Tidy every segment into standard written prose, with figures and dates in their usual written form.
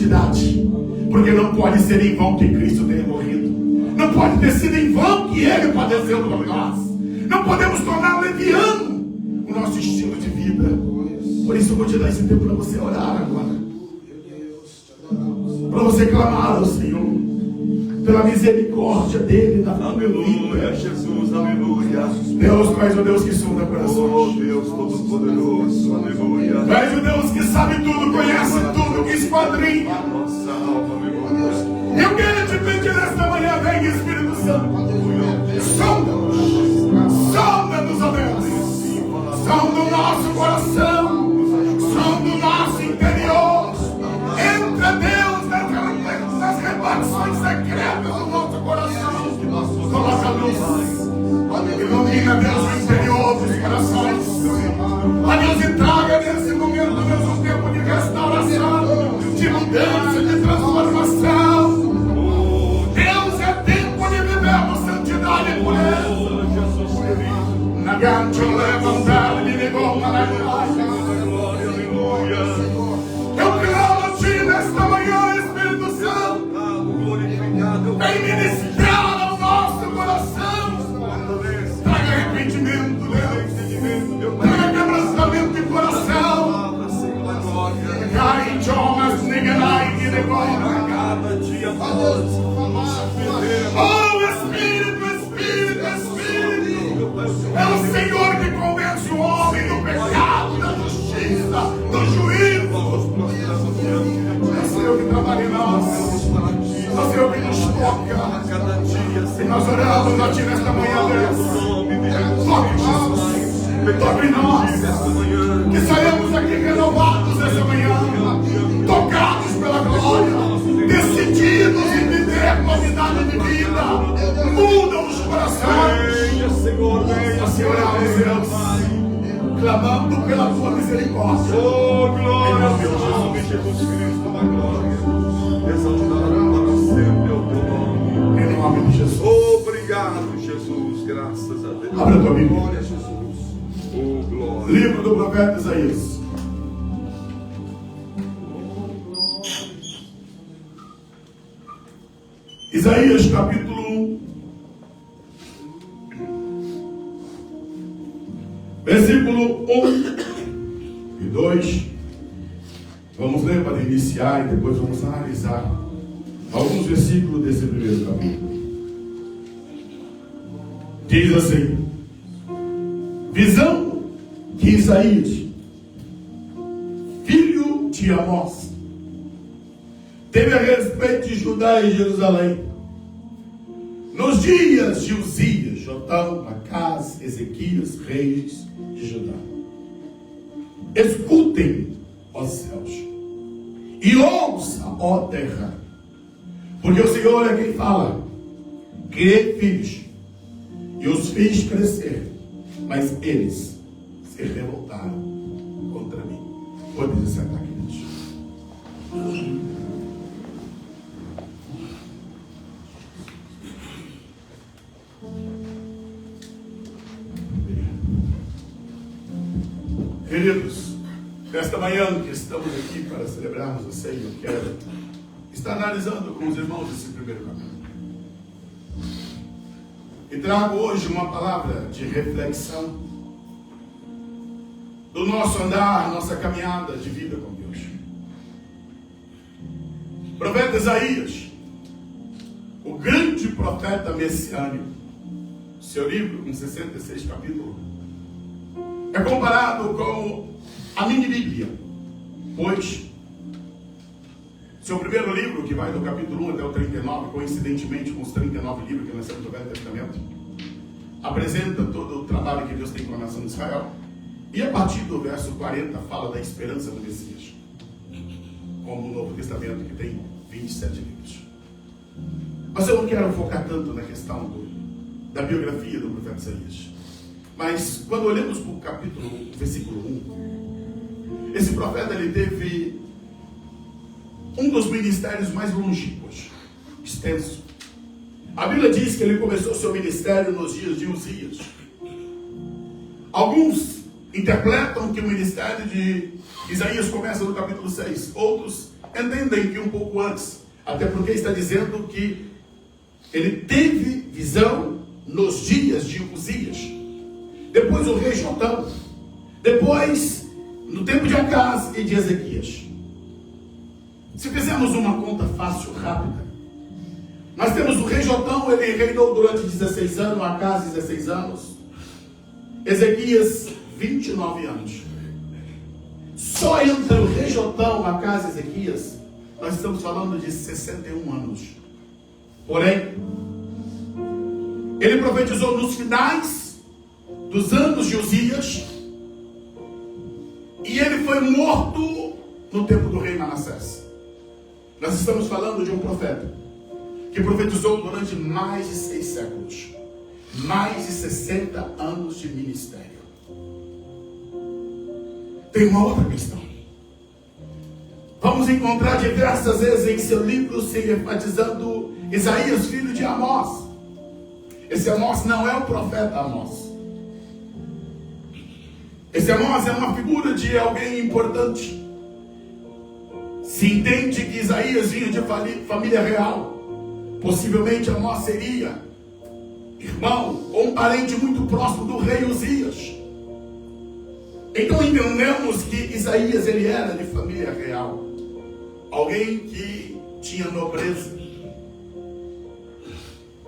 santidade, porque não pode ser em vão que Cristo tenha morrido, não pode ter sido em vão que Ele padeceu por nós. Não podemos tornar leviano o nosso estilo de vida. Por isso eu vou te dar esse tempo para você orar agora, para você clamar ao Senhor pela misericórdia dele na família. Aleluia, Jesus, aleluia. Deus, tu és o Deus que sonda corações. Oh Deus Todo-Poderoso, aleluia. Tu és o Deus que sabe tudo, conhece tudo, que esquadrinha nossa alma, aleluia. Eu quero te pedir nesta manhã, vem Espírito Santo, sonda-nos, ó Deus, sonda o nosso coração, sonda o nosso interior, entra Deus nas repartições secretas do nosso coração, coloca a luz, ilumina Deus o interior dos corações, a Deus entraga nesse momento, Deus, um tempo de restauração, de mudança, de transformação. Gancho levantar de goma na glória, aleluia. Eu clamo a ti nesta manhã, Espírito Santo, vem ministrar ao nosso coração, traga arrependimento, Deus, traga quebrantamento de coração, cai em chomas, neganai de goma, cada dia mais. É o Senhor que convence o homem do pecado, da justiça, do juízo. É o Senhor que trabalha em nós. É o Senhor que nos toca. E nós oramos a ti nesta manhã, Deus. Toque, Jesus. Toque em nós. Que saímos aqui renovados essa manhã. Tocados pela glória. Decididos em viver novidade de vida. Muda os corações. Senhor, venha, Senhor, Deus, clamando pela tua misericórdia. Oh, glória a Deus, Jesus Cristo, na glória, exaltará para sempre o teu nome. Em nome de Jesus. Obrigado, Jesus, graças a Deus. Abra a tua Bíblia. Glória a Jesus. Oh, glória. Livro do profeta Isaías. Isaías, capítulo 1. Versículo 1 e 2. Vamos ler para iniciar e depois vamos analisar alguns versículos desse primeiro capítulo. Diz assim: visão de Isaías, filho de Amós, teve a respeito de Judá e Jerusalém, nos dias de Uzias, Jotão, Acás, Ezequias, reis de Judá. Escutem, ó céus, e ouça, ó terra, porque o Senhor é quem fala. Criei filhos, e os fiz crescer, mas eles se revoltaram contra mim. Pode sentar, queridos. Queridos, nesta manhã que estamos aqui para celebrarmos a ceia, eu quero estar analisando com os irmãos esse primeiro capítulo. E trago hoje uma palavra de reflexão do nosso andar, nossa caminhada de vida com Deus. O profeta Isaías, o grande profeta messiânico, seu livro com 66 capítulos, é comparado com a mini Bíblia, pois seu primeiro livro, que vai do capítulo 1 até o 39, coincidentemente com os 39 livros que nós temos no Velho Testamento, apresenta todo o trabalho que Deus tem com a nação de Israel, e a partir do verso 40 fala da esperança do Messias, como o Novo Testamento, que tem 27 livros. Mas eu não quero focar tanto na questão da biografia do profeta Isaías. Mas quando olhamos para o capítulo, versículo 1, esse profeta ele teve um dos ministérios mais longínquos, extenso. A Bíblia diz que ele começou seu ministério nos dias de Uzias. Alguns interpretam que o ministério de Isaías começa no capítulo 6, outros entendem que um pouco antes, até porque está dizendo que ele teve visão nos dias de Uzias, depois o rei Jotão, depois no tempo de Acaz e de Ezequias. Se fizermos uma conta fácil, rápida, nós temos o rei Jotão, ele reinou durante 16 anos, Acaz 16 anos, Ezequias 29 anos. Só entre o rei Jotão, Acaz e Ezequias, nós estamos falando de 61 anos. Porém, ele profetizou nos finais dos anos de Uzias, e ele foi morto no tempo do rei Manassés. Nós estamos falando de um profeta que profetizou durante mais de 6 séculos, mais de 60 anos de ministério. Tem uma outra questão. Vamos encontrar diversas vezes em seu livro se enfatizando Isaías, filho de Amós. Esse Amós não é o profeta Amós. Esse Amós é uma figura de alguém importante. Se entende que Isaías vinha de família real. Possivelmente Amós seria irmão ou um parente muito próximo do rei Uzias. Então entendemos que Isaías ele era de família real. Alguém que tinha nobreza.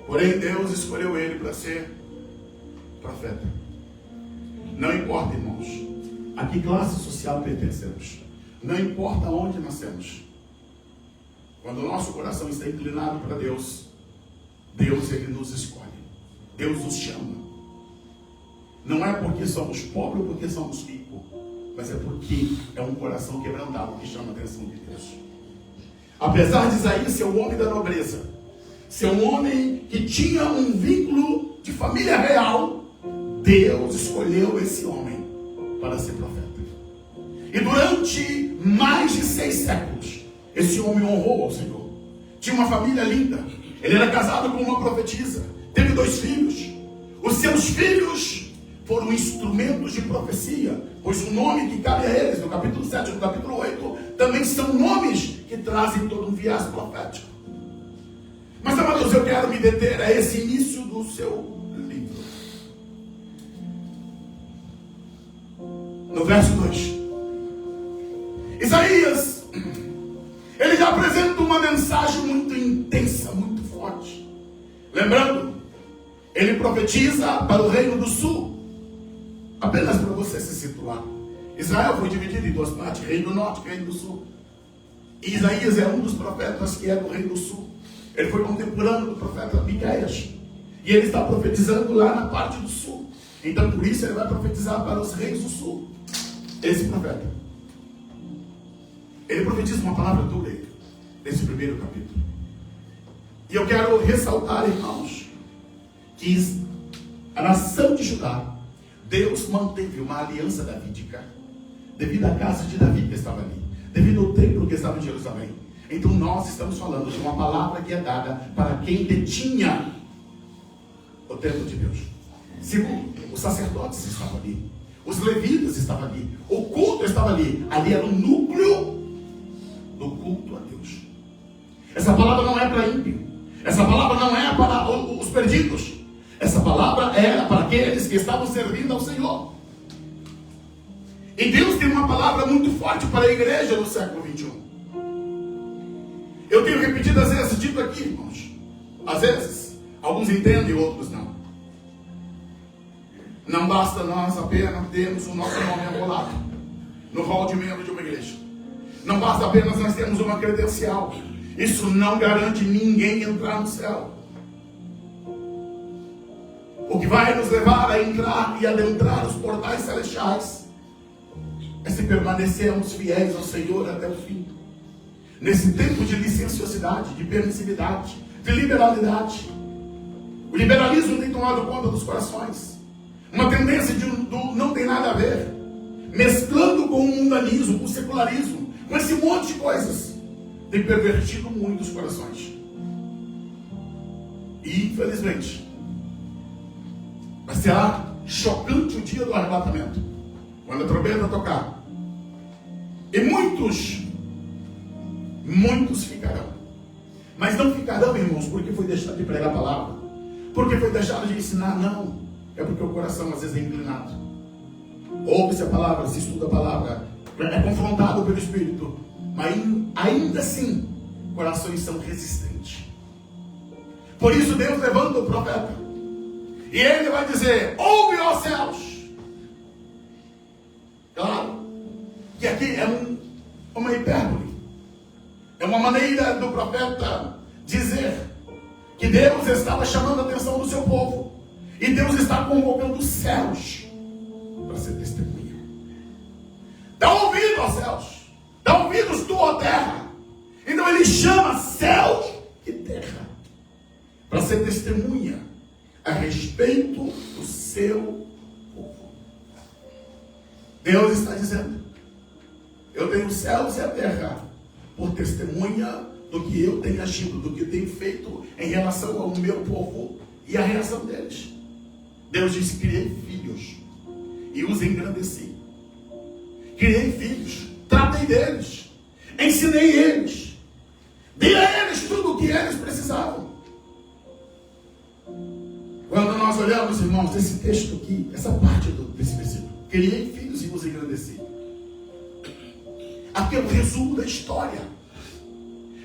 Porém Deus escolheu ele para ser profeta. Não importa, irmãos, a que classe social pertencemos. Não importa onde nascemos. Quando o nosso coração está inclinado para Deus, Deus ele nos escolhe. Deus nos chama. Não é porque somos pobres ou porque somos ricos, mas é porque é um coração quebrantado que chama a atenção de Deus. Apesar de Isaías ser um homem da nobreza, ser um homem que tinha um vínculo de família real, Deus escolheu esse homem para ser profeta. E durante mais de 6 séculos, esse homem honrou ao Senhor. Tinha uma família linda. Ele era casado com uma profetisa. Teve 2 filhos. Os seus filhos foram instrumentos de profecia, pois o nome que cabe a eles, no capítulo 7 e no capítulo 8, também são nomes que trazem todo um viés profético. Mas, amados, eu quero me deter a esse início do seu livro. No verso 2. Isaías, ele já apresenta uma mensagem muito intensa, muito forte. Lembrando, ele profetiza para o reino do sul. Apenas para você se situar. Israel foi dividido em 2 partes, reino do norte e reino do sul. E Isaías é um dos profetas que é do reino do sul. Ele foi contemporâneo do profeta Miqueias. E ele está profetizando lá na parte do sul. Então por isso ele vai profetizar para os reis do sul. Esse profeta, ele profetiza uma palavra dura nesse primeiro capítulo. E eu quero ressaltar, irmãos, que a nação de Judá, Deus manteve uma aliança davídica devido à casa de Davi que estava ali, devido ao templo que estava em Jerusalém. Então nós estamos falando de uma palavra que é dada para quem detinha o templo de Deus. Segundo, os sacerdotes estavam ali, os levitas estavam ali, o culto estava ali. Ali era o núcleo do culto a Deus. Essa palavra não é para ímpio. Essa palavra não é para os perdidos. Essa palavra era para aqueles que estavam servindo ao Senhor. E Deus tem uma palavra muito forte para a igreja no século 21. Eu tenho repetido às vezes, dito aqui, irmãos. Às vezes, alguns entendem, outros não. Não basta nós apenas termos o nosso nome enrolado no rol de membro de uma igreja. Não basta apenas nós termos uma credencial. Isso não garante ninguém entrar no céu. O que vai nos levar a entrar e adentrar os portais celestiais é se permanecermos fiéis ao Senhor até o fim. Nesse tempo de licenciosidade, de permissividade, de liberalidade. O liberalismo tem tomado conta dos corações. Uma tendência do não tem nada a ver. Mesclando com o mundanismo, com o secularismo, com esse monte de coisas. Tem pervertido muito os corações. E infelizmente vai ser chocante o dia do arrebatamento, quando a trombeta tocar. E muitos muitos ficarão. Mas não ficarão, irmãos, porque foi deixado de pregar a palavra, porque foi deixado de ensinar, não. É porque o coração às vezes é inclinado. Ouve-se a palavra, se estuda a palavra, é confrontado pelo Espírito, mas ainda assim, corações são resistentes. Por isso Deus levanta o profeta, e ele vai dizer: ouve, ó céus. Claro que aqui é uma hipérbole, é uma maneira do profeta dizer que Deus estava chamando a atenção do seu povo, e Deus está convocando os céus para ser testemunha. Dá ouvido aos céus, dá ouvidos tu, ó terra. Então ele chama céus e terra para ser testemunha a respeito do seu povo. Deus está dizendo: eu tenho os céus e a terra por testemunha do que eu tenho agido, do que eu tenho feito em relação ao meu povo e a reação deles. Deus diz: criei filhos e os engrandeci. Criei filhos, tratei deles, ensinei eles, dei a eles tudo o que eles precisavam. Quando nós olhamos, irmãos, esse texto aqui, essa parte desse versículo, criei filhos e os engrandeci, aqui é o resumo da história.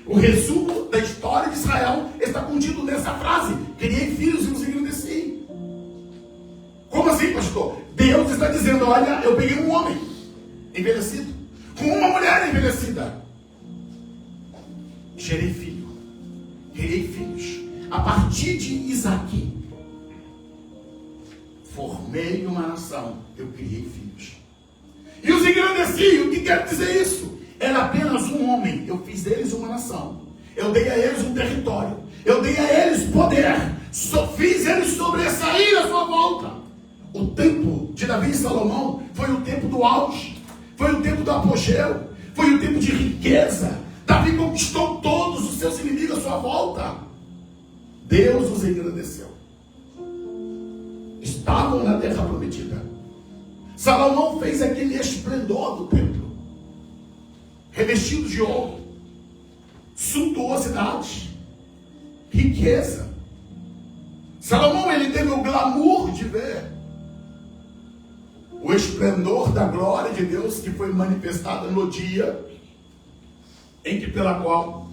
O resumo da história de Israel está contido nessa frase: criei filhos e os engrandeci. Como assim, pastor? Deus está dizendo: olha, eu peguei um homem envelhecido com uma mulher envelhecida, gerei filho, criei filhos. A partir de Isaque, formei uma nação, eu criei filhos. E os engrandeci. O que quer dizer isso? Era apenas um homem, eu fiz deles uma nação, eu dei a eles um território, eu dei a eles poder, fiz eles sobressair à sua volta. O tempo de Davi e Salomão foi o tempo do auge, foi o tempo do apogeu, foi o tempo de riqueza. Davi conquistou todos os seus inimigos à sua volta. Deus os engrandeceu. Estavam na terra prometida. Salomão fez aquele esplendor do templo, revestido de ouro, suntuosidade, riqueza. Salomão, ele teve o glamour de ver o esplendor da glória de Deus que foi manifestada no dia em que, pela qual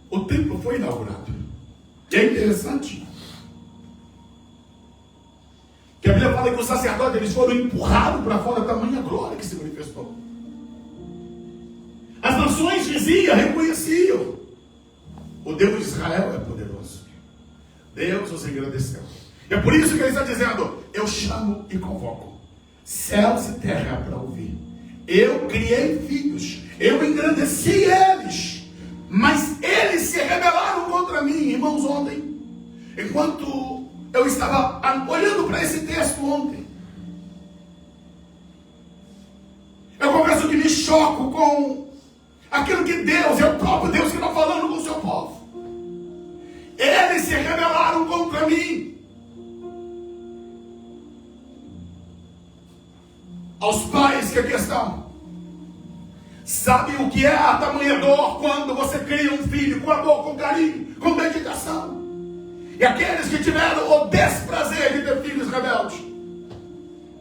o templo foi inaugurado. E é interessante que a Bíblia fala que os sacerdotes, eles foram empurrados para fora da tamanha glória que se manifestou. As nações diziam, reconheciam: o Deus de Israel é poderoso. Deus os engrandeceu. É por isso que ele está dizendo: eu chamo e convoco céus e terra para ouvir. Eu criei filhos, eu engrandeci eles, mas eles se rebelaram contra mim. Irmãos, ontem, enquanto eu estava olhando para esse texto ontem, eu confesso que me choco com aquilo que Deus, é o próprio Deus que está falando com o seu povo. Eles se rebelaram contra mim. Aos pais que aqui estão, sabe o que é a tamanha dor quando você cria um filho com amor, com carinho, com dedicação? E aqueles que tiveram o desprazer de ter filhos rebeldes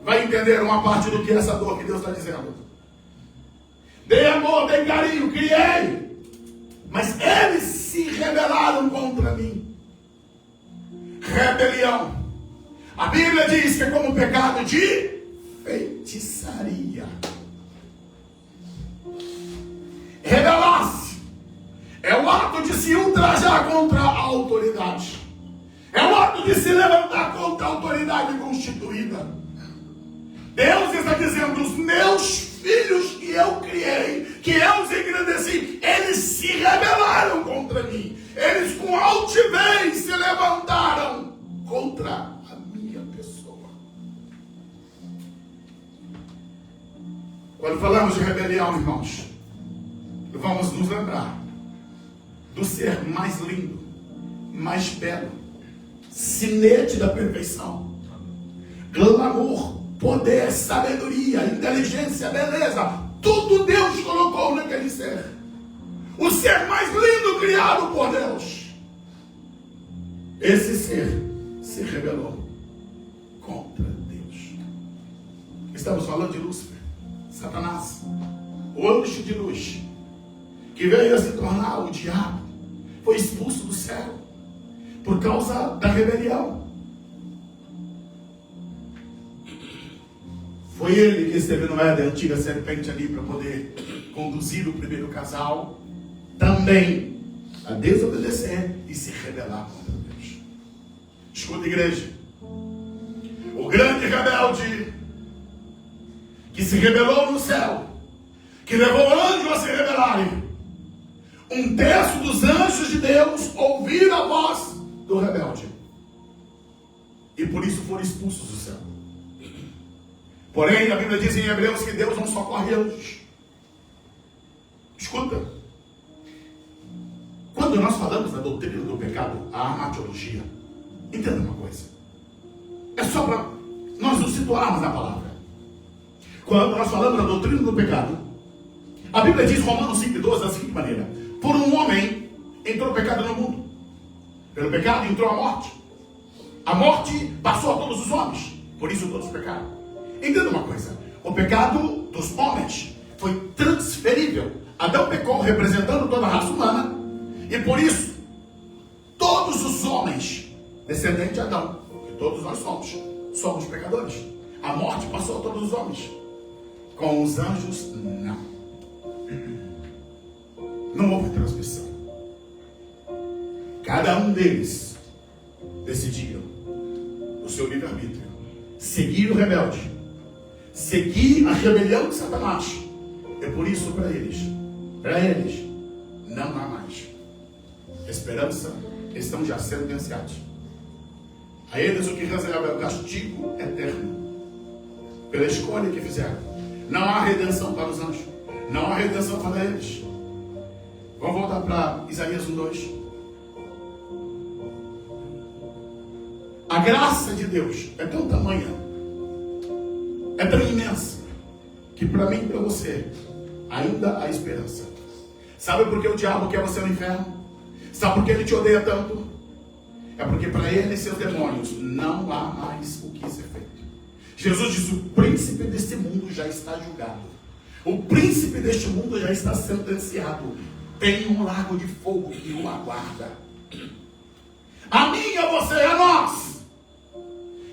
vai entender uma parte do que é essa dor que Deus está dizendo. Dei amor, dei carinho, criei, mas eles se rebelaram contra mim. Rebelião, a Bíblia diz que é como pecado de feitiçaria. Rebelar-se é o ato de se ultrajar contra a autoridade, é o ato de se levantar contra a autoridade constituída. Deus está dizendo: os meus filhos que eu criei, que eu os engrandeci, eles se rebelaram contra mim, eles com altivez se levantaram contra a minha pessoa. Quando falamos de rebelião, irmãos, vamos nos lembrar do ser mais lindo, mais belo, sinete da perfeição, glamour, poder, sabedoria, inteligência, beleza, tudo Deus colocou naquele ser. o ser mais lindo criado por Deus, esse ser se rebelou contra Deus. Estamos falando de Lúcifer, Satanás, o anjo de luz, que veio a se tornar o diabo, foi expulso do céu por causa da rebelião. Foi ele que esteve no Éden, a antiga serpente ali, para poder conduzir o primeiro casal também a desobedecer e se rebelar contra Deus. Escuta, igreja, o grande rebelde que se rebelou no céu, que levou o anjo a se rebelarem, um terço dos anjos de Deus ouviram a voz do rebelde e por isso foram expulsos do céu. Porém, a Bíblia diz em Hebreus que Deus não socorre anjos. Escuta, quando nós falamos da doutrina do pecado, a amatiologia, entenda uma coisa, é só para nós nos situarmos na palavra. Quando nós falamos da doutrina do pecado, a Bíblia diz, Romanos 5:12, da seguinte maneira: por um homem entrou o pecado no mundo, pelo pecado entrou a morte passou a todos os homens, por isso todos pecaram. Entenda uma coisa, o pecado dos homens foi transferível. Adão pecou representando toda a raça humana, e por isso todos os homens descendentes de Adão, que todos nós somos pecadores, a morte passou a todos os homens. Com os anjos, não houve transmissão. Cada um deles decidiram, o seu livre-arbítrio, seguir o rebelde, seguir a rebelião de Satanás. É por isso para eles não há mais esperança, estão já sentenciados. A eles o que reserva é o castigo eterno pela escolha que fizeram. Não há redenção para os anjos, não há redenção para eles. Vamos voltar para Isaías 1:2. A graça de Deus é tão tamanha, é tão imensa, que para mim e para você ainda há esperança. Sabe por que o diabo quer você no inferno? Sabe por que ele te odeia tanto? É porque para ele e seus demônios não há mais o que ser feito. Jesus diz: o príncipe deste mundo já está julgado, o príncipe deste mundo já está sentenciado. Tem um lago de fogo que o aguarda. A mim e a você, a nós,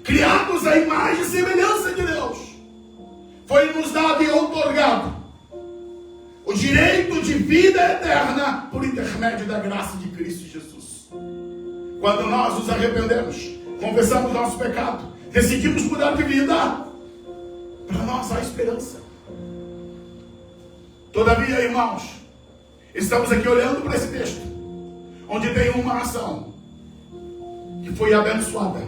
criados à imagem e semelhança de Deus, foi nos dado e outorgado o direito de vida eterna por intermédio da graça de Cristo Jesus. Quando nós nos arrependemos, confessamos nosso pecado, decidimos mudar de vida, para nós há esperança. Todavia, irmãos, estamos aqui olhando para esse texto, onde tem uma nação que foi abençoada,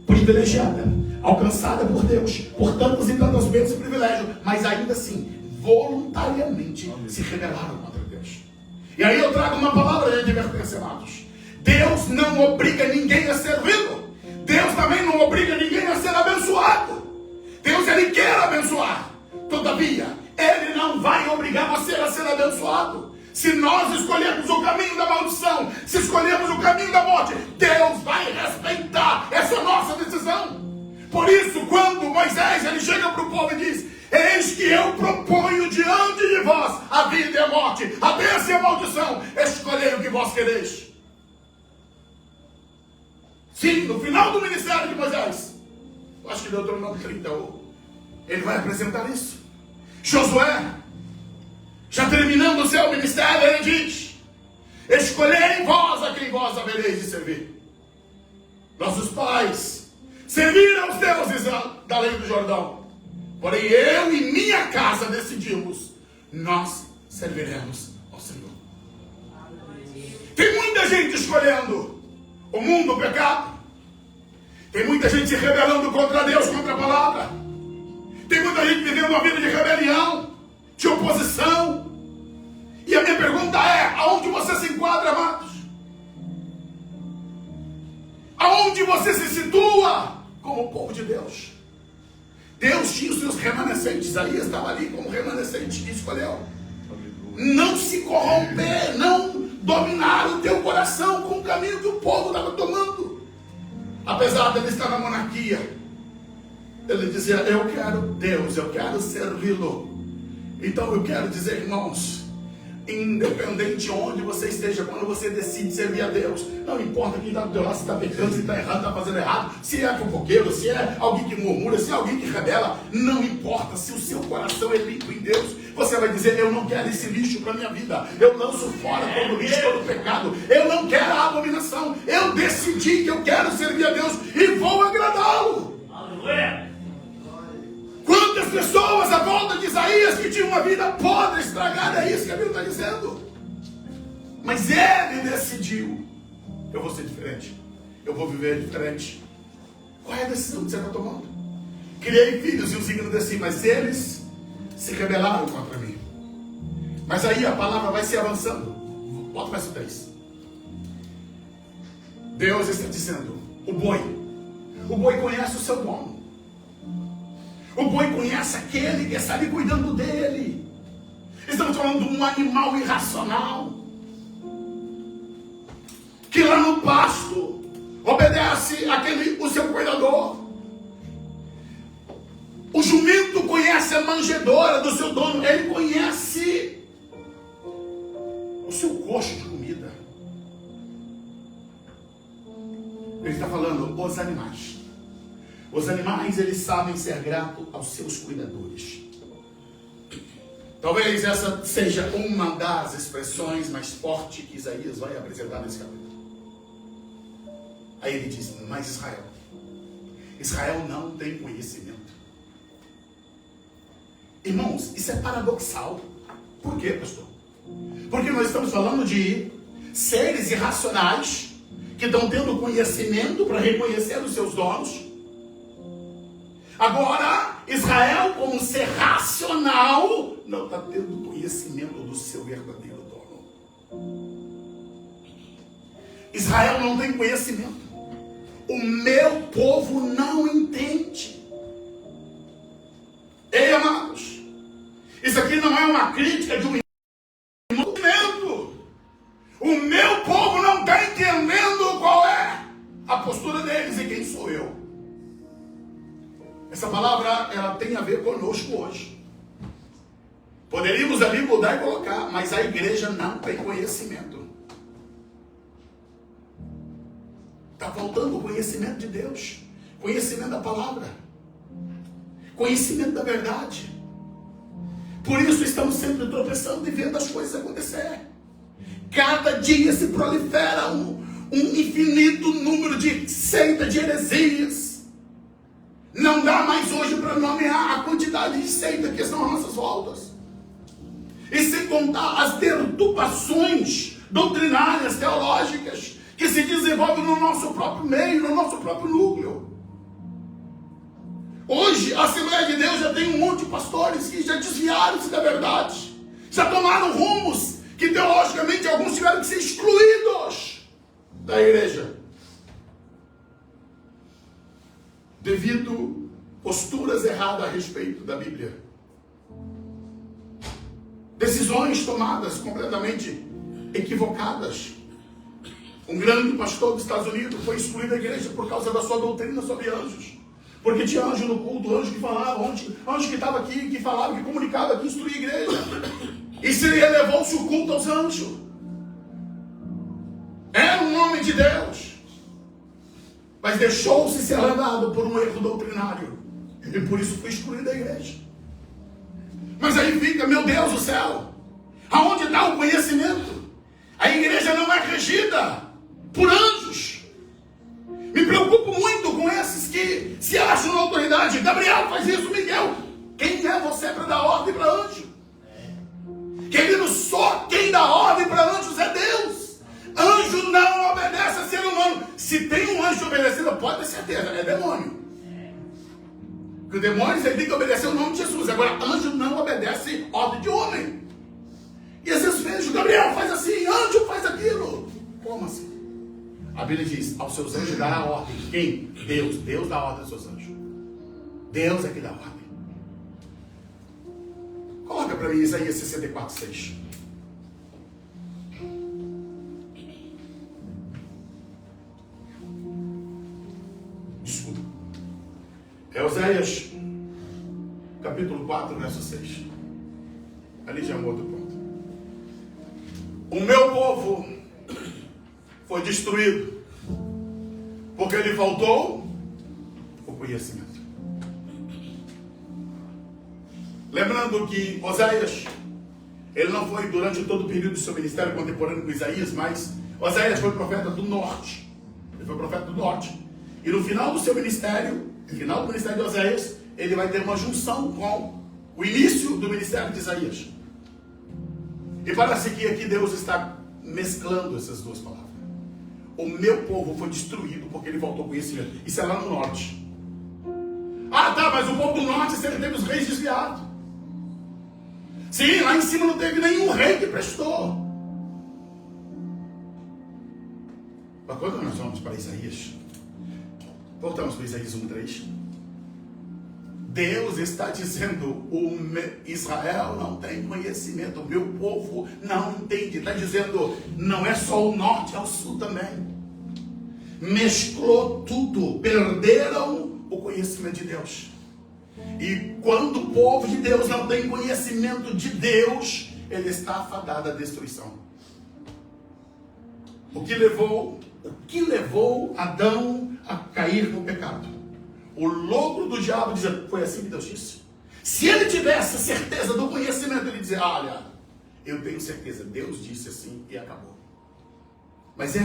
privilegiada, alcançada por Deus, por tantas e tantas bênçãos e privilégios, mas ainda assim, voluntariamente se rebelaram contra Deus. E aí eu trago uma palavra de advertência, amados. Deus não obriga ninguém a ser rico. Deus também não obriga ninguém a ser abençoado. Deus, Ele quer abençoar. Todavia, Ele não vai obrigar você a ser abençoado. Se nós escolhermos o caminho da maldição, se escolhermos o caminho da morte, Deus vai respeitar essa nossa decisão. Por isso, quando Moisés ele chega para o povo e diz: eis que eu proponho diante de vós a vida e a morte, a bênção e a maldição, escolhei o que vós quereis. Sim, no final do ministério de Moisés, eu acho que Deuteronômio 30, ele vai apresentar isso. Josué, já terminando o seu ministério, ele diz: escolhei vós a quem vós havereis de servir. Nossos pais serviram os deuses da lei do Jordão, porém eu e minha casa decidimos, nós serviremos ao Senhor. Tem muita gente escolhendo o mundo, o pecado. Tem muita gente se rebelando contra Deus, contra a palavra. Tem muita gente vivendo uma vida de rebelião, de oposição. E a minha pergunta é: aonde você se enquadra, amados? Aonde você se situa como povo de Deus? Deus tinha os seus remanescentes. Isaías estava ali como remanescente que escolheu. não se corromper, não dominar o teu coração com o caminho que o povo estava tomando. Apesar dele estar na monarquia, ele dizia: eu quero Deus, eu quero servi-lo. Então eu quero dizer, irmãos, independente de onde você esteja, quando você decide servir a Deus, não importa quem está do teu lado, se está pecando, se está errado, está fazendo errado, se é fofoqueiro, se é alguém que murmura, se é alguém que rebela, não importa. Se o seu coração é limpo em Deus, você vai dizer: eu não quero esse lixo para a minha vida, eu lanço fora todo lixo, todo pecado, eu não quero a abominação, eu decidi que eu quero servir a Deus e vou agradá-lo. Aleluia! Quantas pessoas à volta de Isaías que tinham uma vida podre, estragada, é isso que a Bíblia está dizendo. Mas ele decidiu: eu vou ser diferente, eu vou viver diferente. Qual é a decisão que você está tomando? Criei filhos e os engrandeci, mas eles se rebelaram contra mim. Mas aí a palavra vai se avançando. Bota o verso 3. Deus está dizendo: o boi conhece o seu dono. O boi conhece aquele que está ali cuidando dele. Estamos falando de um animal irracional, que lá no pasto obedece o seu cuidador. O jumento conhece a manjedoura do seu dono. Ele conhece o seu coxo de comida. Ele está falando os animais. Os animais, eles sabem ser gratos aos seus cuidadores. Talvez essa seja uma das expressões mais fortes que Isaías vai apresentar nesse capítulo. Aí ele diz: mas Israel não tem conhecimento. Irmãos, isso é paradoxal. Por quê, pastor? Porque nós estamos falando de seres irracionais que estão tendo conhecimento para reconhecer os seus donos. Agora, Israel, como ser racional, não está tendo conhecimento do seu verdadeiro dono. Israel não tem conhecimento. O meu povo não entende. Ei, amados, isso aqui não é uma crítica de um movimento. O meu povo não está entendendo qual é a postura deles e quem sou eu. Essa palavra, ela tem a ver conosco hoje. Poderíamos ali mudar e colocar, mas a igreja não tem conhecimento. Está faltando o conhecimento de Deus, conhecimento da palavra, conhecimento da verdade. Por isso estamos sempre tropeçando e vendo as coisas acontecer. Cada dia se prolifera um infinito número de seitas, de heresias. Não dá mais hoje para nomear a quantidade de seitas que estão às nossas voltas. E sem contar as perturbações doutrinárias, teológicas, que se desenvolvem no nosso próprio meio, no nosso próprio núcleo. Hoje, a Assembleia de Deus já tem um monte de pastores que já desviaram-se da verdade. Já tomaram rumos que teologicamente alguns tiveram que ser excluídos da igreja. Devido posturas erradas a respeito da Bíblia. Decisões tomadas completamente equivocadas. Um grande pastor dos Estados Unidos foi excluído da igreja por causa da sua doutrina sobre anjos. Porque tinha anjo no culto, anjo que falava, anjo que estava aqui, que falava, que comunicava, que instruía a igreja. E se elevou-se o culto aos anjos. Era um homem de Deus. Mas deixou-se ser levado por um erro doutrinário. E por isso foi excluído da igreja. Mas aí fica, meu Deus do céu, aonde está o conhecimento? A igreja não é regida por anjos. Me preocupo muito com esses que se acham na autoridade. Gabriel faz isso, Miguel. Quem é você para dar ordem para anjo? Querido, só quem dá ordem para anjos é Deus. Anjo não obedece a ser humano. Se tem um anjo obedecendo, pode ter certeza, é demônio. Porque o demônio, ele tem que obedecer o nome de Jesus. Agora, anjo não obedece ordem de homem. E às vezes vejo, Gabriel faz assim, anjo faz aquilo. Como assim? A Bíblia diz, aos seus anjos dará ordem. Quem? Deus. Deus dá ordem aos seus anjos. Deus é que dá ordem. Coloca para mim Isaías 64:6. É Oséias, capítulo 4, verso 6. Ali já é um outro ponto. O meu povo foi destruído porque lhe faltou o conhecimento. Lembrando que Oséias, ele não foi durante todo o período do seu ministério contemporâneo com Isaías, mas Oséias foi profeta do norte. Ele foi profeta do norte. E no final do seu ministério, no final do ministério de Oséias, ele vai ter uma junção com o início do ministério de Isaías. E parece que aqui Deus está mesclando essas duas palavras. O meu povo foi destruído porque ele faltou conhecimento. Isso é lá no norte. Ah, tá, mas o povo do norte sempre teve os reis desviados. Sim, lá em cima não teve nenhum rei que prestou. Mas quando nós vamos para Isaías, voltamos para Isaías 1:3. Deus está dizendo: Israel não tem conhecimento, o meu povo não entende. Está dizendo, não é só o norte, é o sul também. Mesclou tudo, perderam o conhecimento de Deus. E quando o povo de Deus não tem conhecimento de Deus, ele está afadado à destruição. O que levou Adão a cair no pecado? O logro do diabo dizendo, foi assim que Deus disse. Se ele tivesse certeza do conhecimento, ele dizia, olha, eu tenho certeza, Deus disse assim e acabou. Mas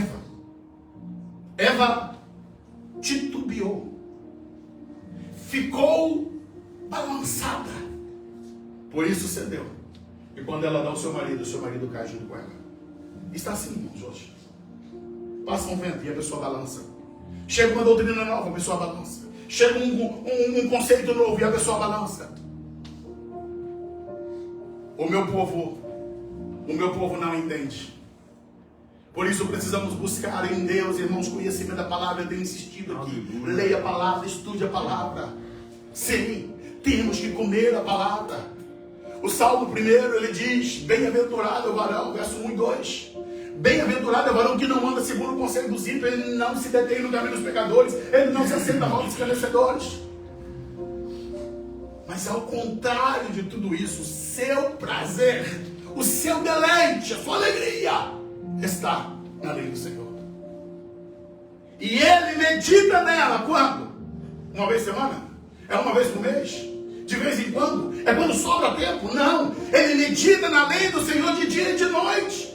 Eva titubeou, ficou balançada, por isso cedeu. E quando ela dá ao seu marido cai junto com ela. Está assim, irmãos, hoje. Passa um vento e a pessoa balança. Chega uma doutrina nova, a pessoa balança. Chega um conceito novo e a pessoa balança. O meu povo não entende. Por isso precisamos buscar em Deus, irmãos, conhecimento da palavra. Eu tenho insistido aqui. Aleluia. Leia a palavra, estude a palavra. Sim, temos que comer a palavra. O Salmo 1, ele diz, bem-aventurado é o varão, verso 1 e 2. Bem-aventurado é o varão que não anda segundo o conselho dos ímpios, ele não se detém no caminho dos pecadores, ele não se assenta mal dos escarnecedores. Mas ao contrário de tudo isso, o seu prazer, o seu deleite, a sua alegria está na lei do Senhor. E ele medita nela quando? Uma vez por semana? É uma vez por mês? De vez em quando? É quando sobra tempo? Não. Ele medita na lei do Senhor de dia e de noite.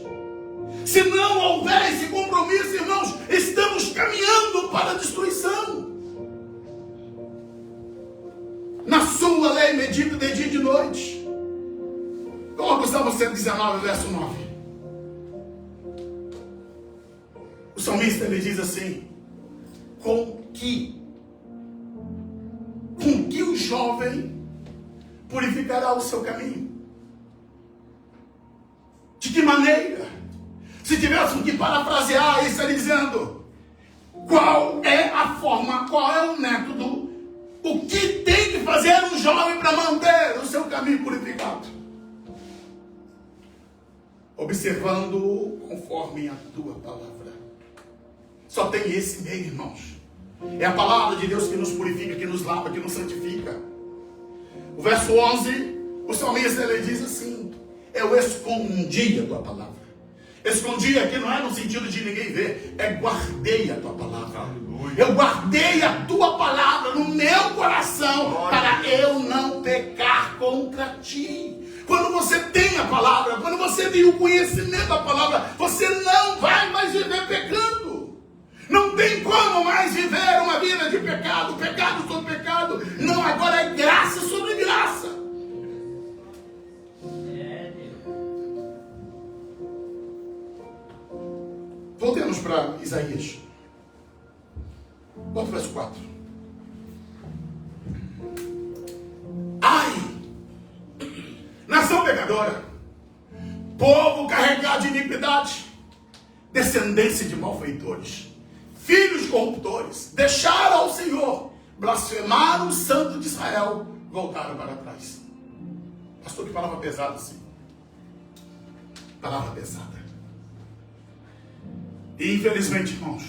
Se não houver esse compromisso, irmãos, estamos caminhando para a destruição. Na sua lei medita de dia e de noite. Coloca o Salmo 119, verso 9. O salmista, ele diz assim, com que o jovem purificará o seu caminho? De que maneira? Se tivéssemos que parafrasear, ele estaria dizendo, qual é a forma, qual é o método, o que tem que fazer um jovem para manter o seu caminho purificado? Observando conforme a tua palavra. Só tem esse meio, irmãos. É a palavra de Deus que nos purifica, que nos lava, que nos santifica. O verso 11, o salmista, ele diz assim, eu escondi a tua palavra. Escondi aqui não é no sentido de ninguém ver, é guardei a tua palavra. Aleluia. Eu guardei a tua palavra no meu coração, para eu não pecar contra ti. Quando você tem a palavra, quando você tem o conhecimento da palavra, você não vai mais viver pecando. Não tem como mais viver uma vida de pecado, pecado sobre pecado. Não, agora é graça sobre graça. Voltemos para Isaías. Bota o verso 4. Ai, nação pecadora, povo carregado de iniquidade, descendência de malfeitores, filhos corruptores, deixaram ao Senhor, blasfemaram o Santo de Israel, voltaram para trás. Pastor, que palavra pesada assim. Palavra pesada. E infelizmente, irmãos,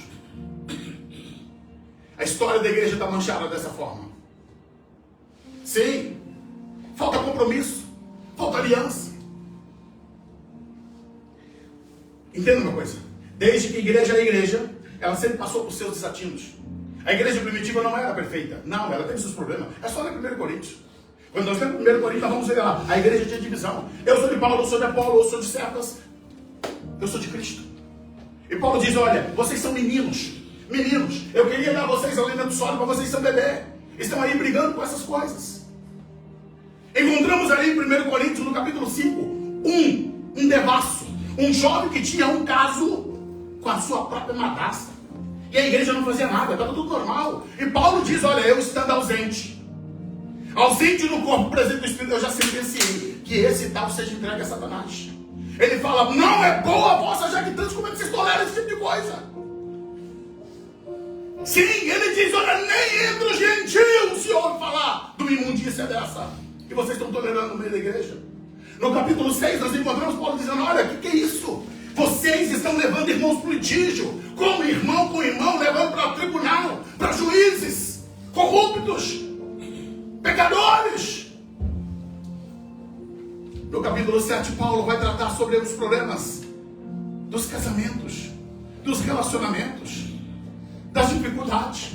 a história da igreja está manchada dessa forma. Sim. Falta compromisso. Falta aliança. Entenda uma coisa. Desde que a igreja é igreja, ela sempre passou por seus desatinos. A igreja primitiva não era perfeita. Não, ela teve seus problemas. É só ler 1 Coríntios. Quando nós lemos 1 Coríntios, nós vamos ver lá. A igreja tinha divisão. Eu sou de Paulo, eu sou de Apolo, eu sou de Cefas. Eu sou de Cristo. E Paulo diz, olha, vocês são meninos. Meninos, eu queria dar a vocês alimento sólido, mas vocês são bebê. Estão aí brigando com essas coisas. Encontramos ali em 1 Coríntios, no capítulo 5, um devasso. Um jovem que tinha um caso com a sua própria madrasta. E a igreja não fazia nada, estava tudo normal. E Paulo diz, olha, eu estando ausente no corpo presente do Espírito, eu já sentenciei que esse tal seja entregue a Satanás. Ele fala, não é boa a vossa jactância, como é que vocês toleram esse tipo de coisa? Sim, ele diz, olha, nem entre os gentios se ouve falar de uma imundícia dessa. E vocês estão tolerando no meio da igreja. No capítulo 6, nós encontramos Paulo dizendo, olha, o que é isso? Vocês estão levando irmãos para o litígio, como irmão com irmão, levando para o tribunal, para juízes, corruptos, pecadores. No capítulo 7, Paulo vai tratar sobre os problemas dos casamentos, dos relacionamentos, das dificuldades.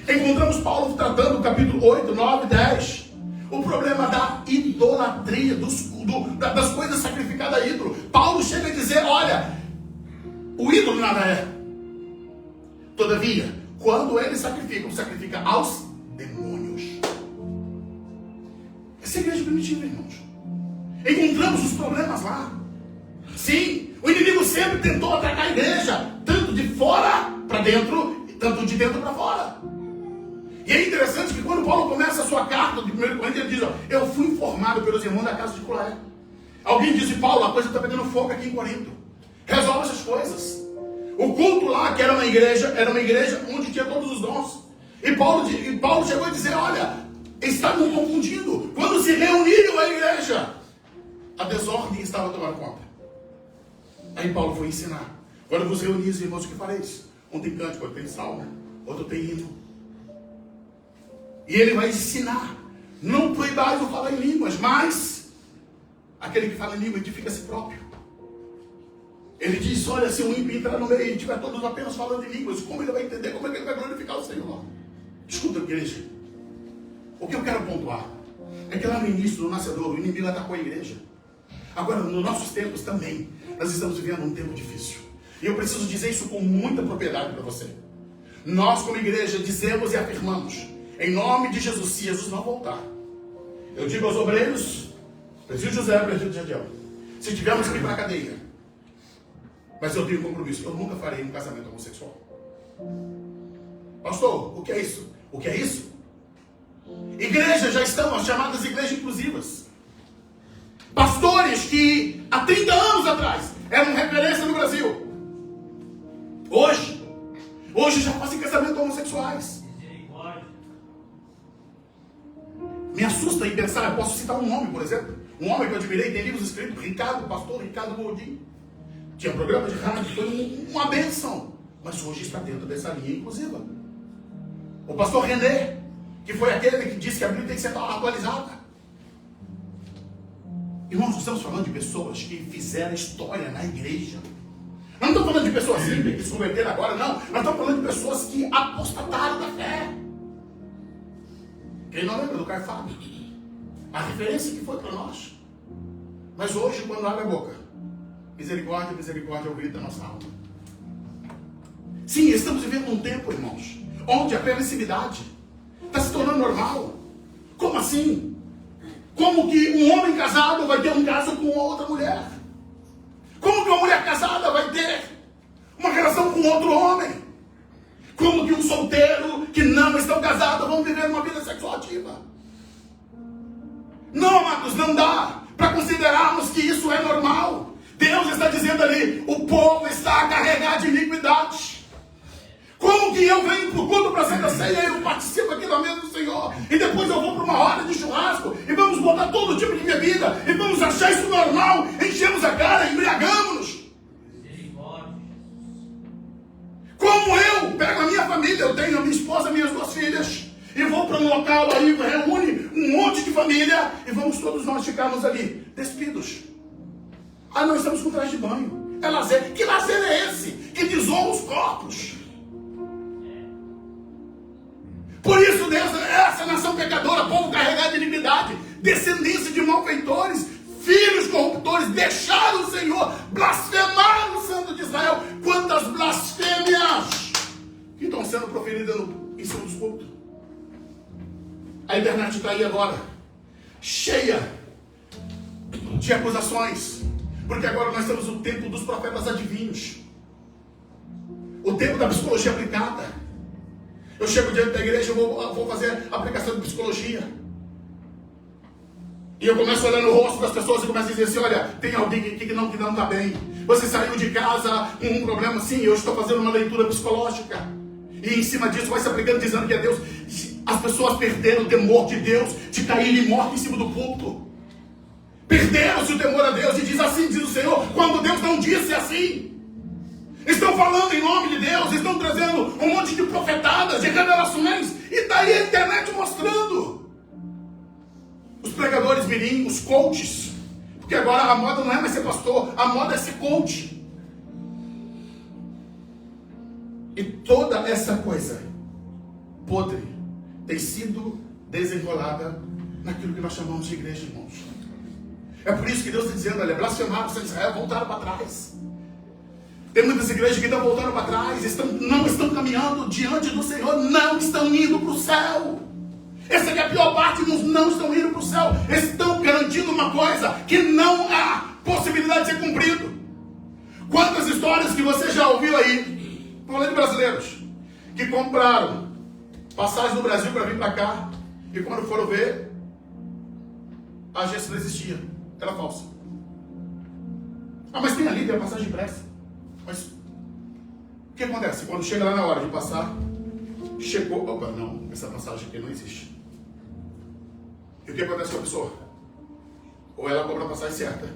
Encontramos Paulo tratando no capítulo 8, 9, 10, o problema da idolatria, das coisas sacrificadas a ídolo. Paulo chega a dizer, olha, o ídolo nada é. Todavia, quando ele sacrifica aos demônios. Essa é a igreja primitiva, irmãos. Encontramos os problemas lá. Sim, o inimigo sempre tentou atacar a igreja, tanto de fora para dentro, tanto de dentro para fora. E é interessante que quando Paulo começa a sua carta de 1 Coríntios, ele diz, ó, eu fui informado pelos irmãos da casa de Cloé. Alguém disse, Paulo, a coisa está pegando fogo aqui em Corinto. Resolve essas coisas. O culto lá, que era uma igreja onde tinha todos os dons. E Paulo chegou a dizer, olha, estavam confundindo. Quando se reuniram a igreja, a desordem estava tomando conta. Aí Paulo foi ensinar. Quando vos reunis, irmãos, o que fareis? Um tem cântico, outro tem salmo, outro tem hino. E ele vai ensinar. Não proibais o falar em línguas, mas aquele que fala em língua edifica a si próprio. Ele diz, olha, se um ímpio entrar no meio e estiver todos apenas falando em línguas, como ele vai entender? Como é que ele vai glorificar o Senhor? Escuta, igreja. O que eu quero pontuar é que lá no início do nascedor, o inimigo atacou a igreja. Agora, nos nossos tempos também, nós estamos vivendo um tempo difícil. E eu preciso dizer isso com muita propriedade para você. Nós, como igreja, dizemos e afirmamos, em nome de Jesus, se Jesus não voltar, eu digo aos obreiros, presídio José, presídio Jadiel, se tivermos que ir para a cadeia, mas eu tenho compromisso, eu nunca farei um casamento homossexual. Pastor, o que é isso? O que é isso? Igrejas já estão as chamadas igrejas inclusivas. Pastores que há 30 anos atrás eram referência no Brasil, hoje já fazem casamento homossexuais. Me assusta em pensar, eu posso citar um nome, por exemplo. Um homem que eu admirei, tem livros escritos, pastor Ricardo Gordinho. Tinha programa de rádio, foi uma bênção. Mas hoje está dentro dessa linha inclusiva. O pastor René, que foi aquele que disse que a Bíblia tem que ser atualizada. Irmãos, nós estamos falando de pessoas que fizeram história na igreja. Nós não estamos falando de pessoas simples que se converteram agora, não. Nós estamos falando de pessoas que apostataram da fé. Quem não lembra do Caio Fábio? A referência que foi para nós. Mas hoje, quando abre a boca, misericórdia, misericórdia é o grito da nossa alma. Sim, estamos vivendo um tempo, irmãos, onde a permissividade está se tornando normal. Como assim? Como que um homem casado vai ter um caso com outra mulher? Como que uma mulher casada vai ter uma relação com outro homem? Como que um solteiro que não estão casados vão viver uma vida sexual ativa? Não, amados, não dá para considerarmos que isso é normal. Deus está dizendo ali, o povo está carregado de iniquidade. Como que eu venho para o culto para a Santa Ceia e eu participo aqui na mesa do Senhor e depois eu vou para uma roda de churrasco e vamos botar todo tipo de bebida e vamos achar isso normal, enchemos a cara, embriagamos-nos? Como eu pego a minha família, eu tenho a minha esposa, minhas duas filhas, e vou para um local aí, reúne um monte de família e vamos todos nós ficarmos ali, despidos. Ah, nós estamos com traje de banho. É lazer. Que lazer é esse? Que desonra os corpos. Por isso, Deus, essa nação pecadora, povo carregado de iniquidade, descendência de malfeitores, filhos corruptores, deixaram o Senhor, blasfemaram o Santo de Israel. Quantas blasfêmias que estão sendo proferidas em cima dos cultos. A internet está aí agora, cheia de acusações, porque agora nós temos o tempo dos profetas adivinhos, o tempo da psicologia aplicada. Eu chego diante da igreja, eu vou fazer aplicação de psicologia. E eu começo a olhar no rosto das pessoas e começo a dizer assim: olha, tem alguém aqui que não está bem. Você saiu de casa com um problema. Sim, eu estou fazendo uma leitura psicológica. E em cima disso vai se aplicando, dizendo que é Deus. As pessoas perderam o temor de Deus, de cair em morte em cima do púlpito. Perderam-se o temor a Deus. E diz assim, diz o Senhor, quando Deus não disse assim. Estão falando em nome de Deus, estão trazendo um monte de profetadas, de revelações, e está aí a internet mostrando. Os pregadores mirim, os coaches, porque agora a moda não é mais ser pastor, a moda é ser coach. E toda essa coisa podre tem sido desenrolada naquilo que nós chamamos de igreja, irmãos. É por isso que Deus está dizendo, olha, blasfemaram o Santo de Israel, voltaram para trás. Tem muitas igrejas que estão voltando para trás, não estão caminhando diante do Senhor, não estão indo para o céu. Essa é a pior parte, não estão indo para o céu. Estão garantindo uma coisa que não há possibilidade de ser cumprido. Quantas histórias que você já ouviu aí, falando de brasileiros, que compraram passagem do Brasil para vir para cá, e quando foram ver, a agência não existia, era falsa. Ah, mas tem ali, tem a passagem impressa. Mas o que acontece? Quando chega lá na hora de passar, chegou, opa, não, essa passagem aqui não existe. E o que acontece com a pessoa? Ou ela compra a passagem certa,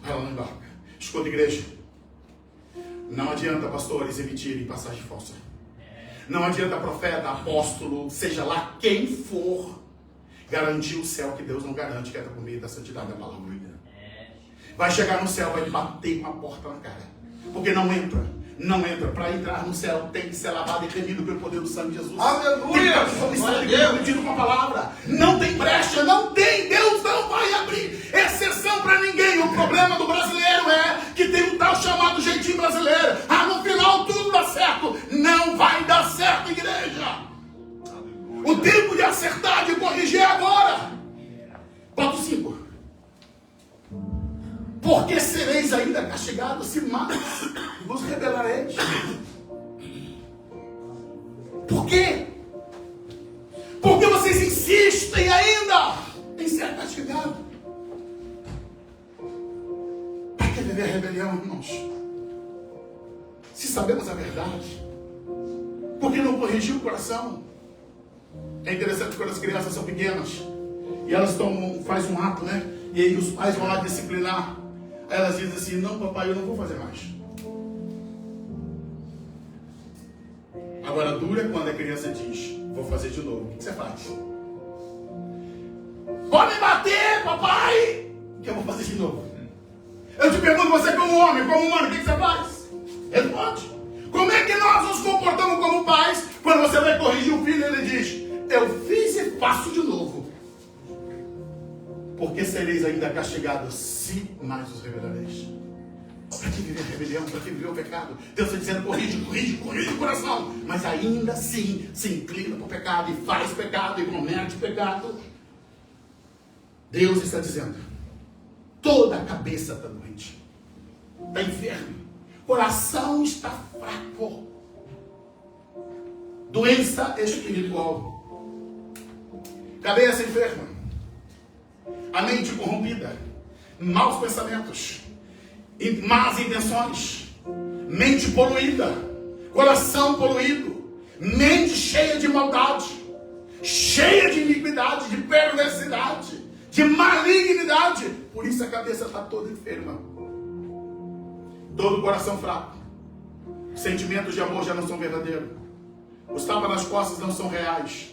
ou ela não embarca. Escuta, igreja, não adianta pastores emitirem passagem falsa. Não adianta profeta, apóstolo, seja lá quem for, garantir o céu que Deus não garante, que é por meio da santidade da palavra. Vai chegar no céu, vai bater com a porta na cara. Porque não entra. Para entrar no céu tem que ser lavado e remido pelo poder do sangue de Jesus. Aleluia! Tem com a palavra. Não tem brecha, não tem. Deus não vai abrir exceção para ninguém. O problema do brasileiro é que tem um tal chamado jeitinho brasileiro. Ah, no final tudo dá certo. Não vai dar certo, igreja. Aleluia. O tempo de acertar, de corrigir é agora. Ponto 5. Porque sereis ainda castigados, se mais vos rebelareis. Por quê? Porque vocês insistem ainda em ser castigados. Para que viver a rebelião, irmãos? Se sabemos a verdade, por que não corrigir o coração? É interessante quando as crianças são pequenas e elas fazem um ato, né? E aí os pais vão lá disciplinar. Aí elas dizem assim: não, papai, eu não vou fazer mais. Agora, dura quando a criança diz: vou fazer de novo. O que você faz? Pode me bater, papai, que eu vou fazer de novo. Eu te pergunto, você como homem, como humano, o que você faz? Responde. Como é que nós nos comportamos como pais quando você vai corrigir um filho e ele diz: eu fiz e faço de novo? Porque sereis ainda castigados, se mais os rebelareis. Para que viver a rebelião? Para que viver o pecado? Deus está dizendo: corrige o coração. Mas ainda assim se inclina para o pecado e faz pecado e comete pecado. Deus está dizendo: toda a cabeça está doente, está enfermo, coração está fraco, doença espiritual, cabeça enferma, a mente corrompida, maus pensamentos, más intenções, mente poluída, coração poluído, mente cheia de maldade, cheia de iniquidade, de perversidade, de malignidade. Por isso a cabeça está toda enferma, todo o coração fraco, sentimentos de amor já não são verdadeiros, os tapas nas costas não são reais.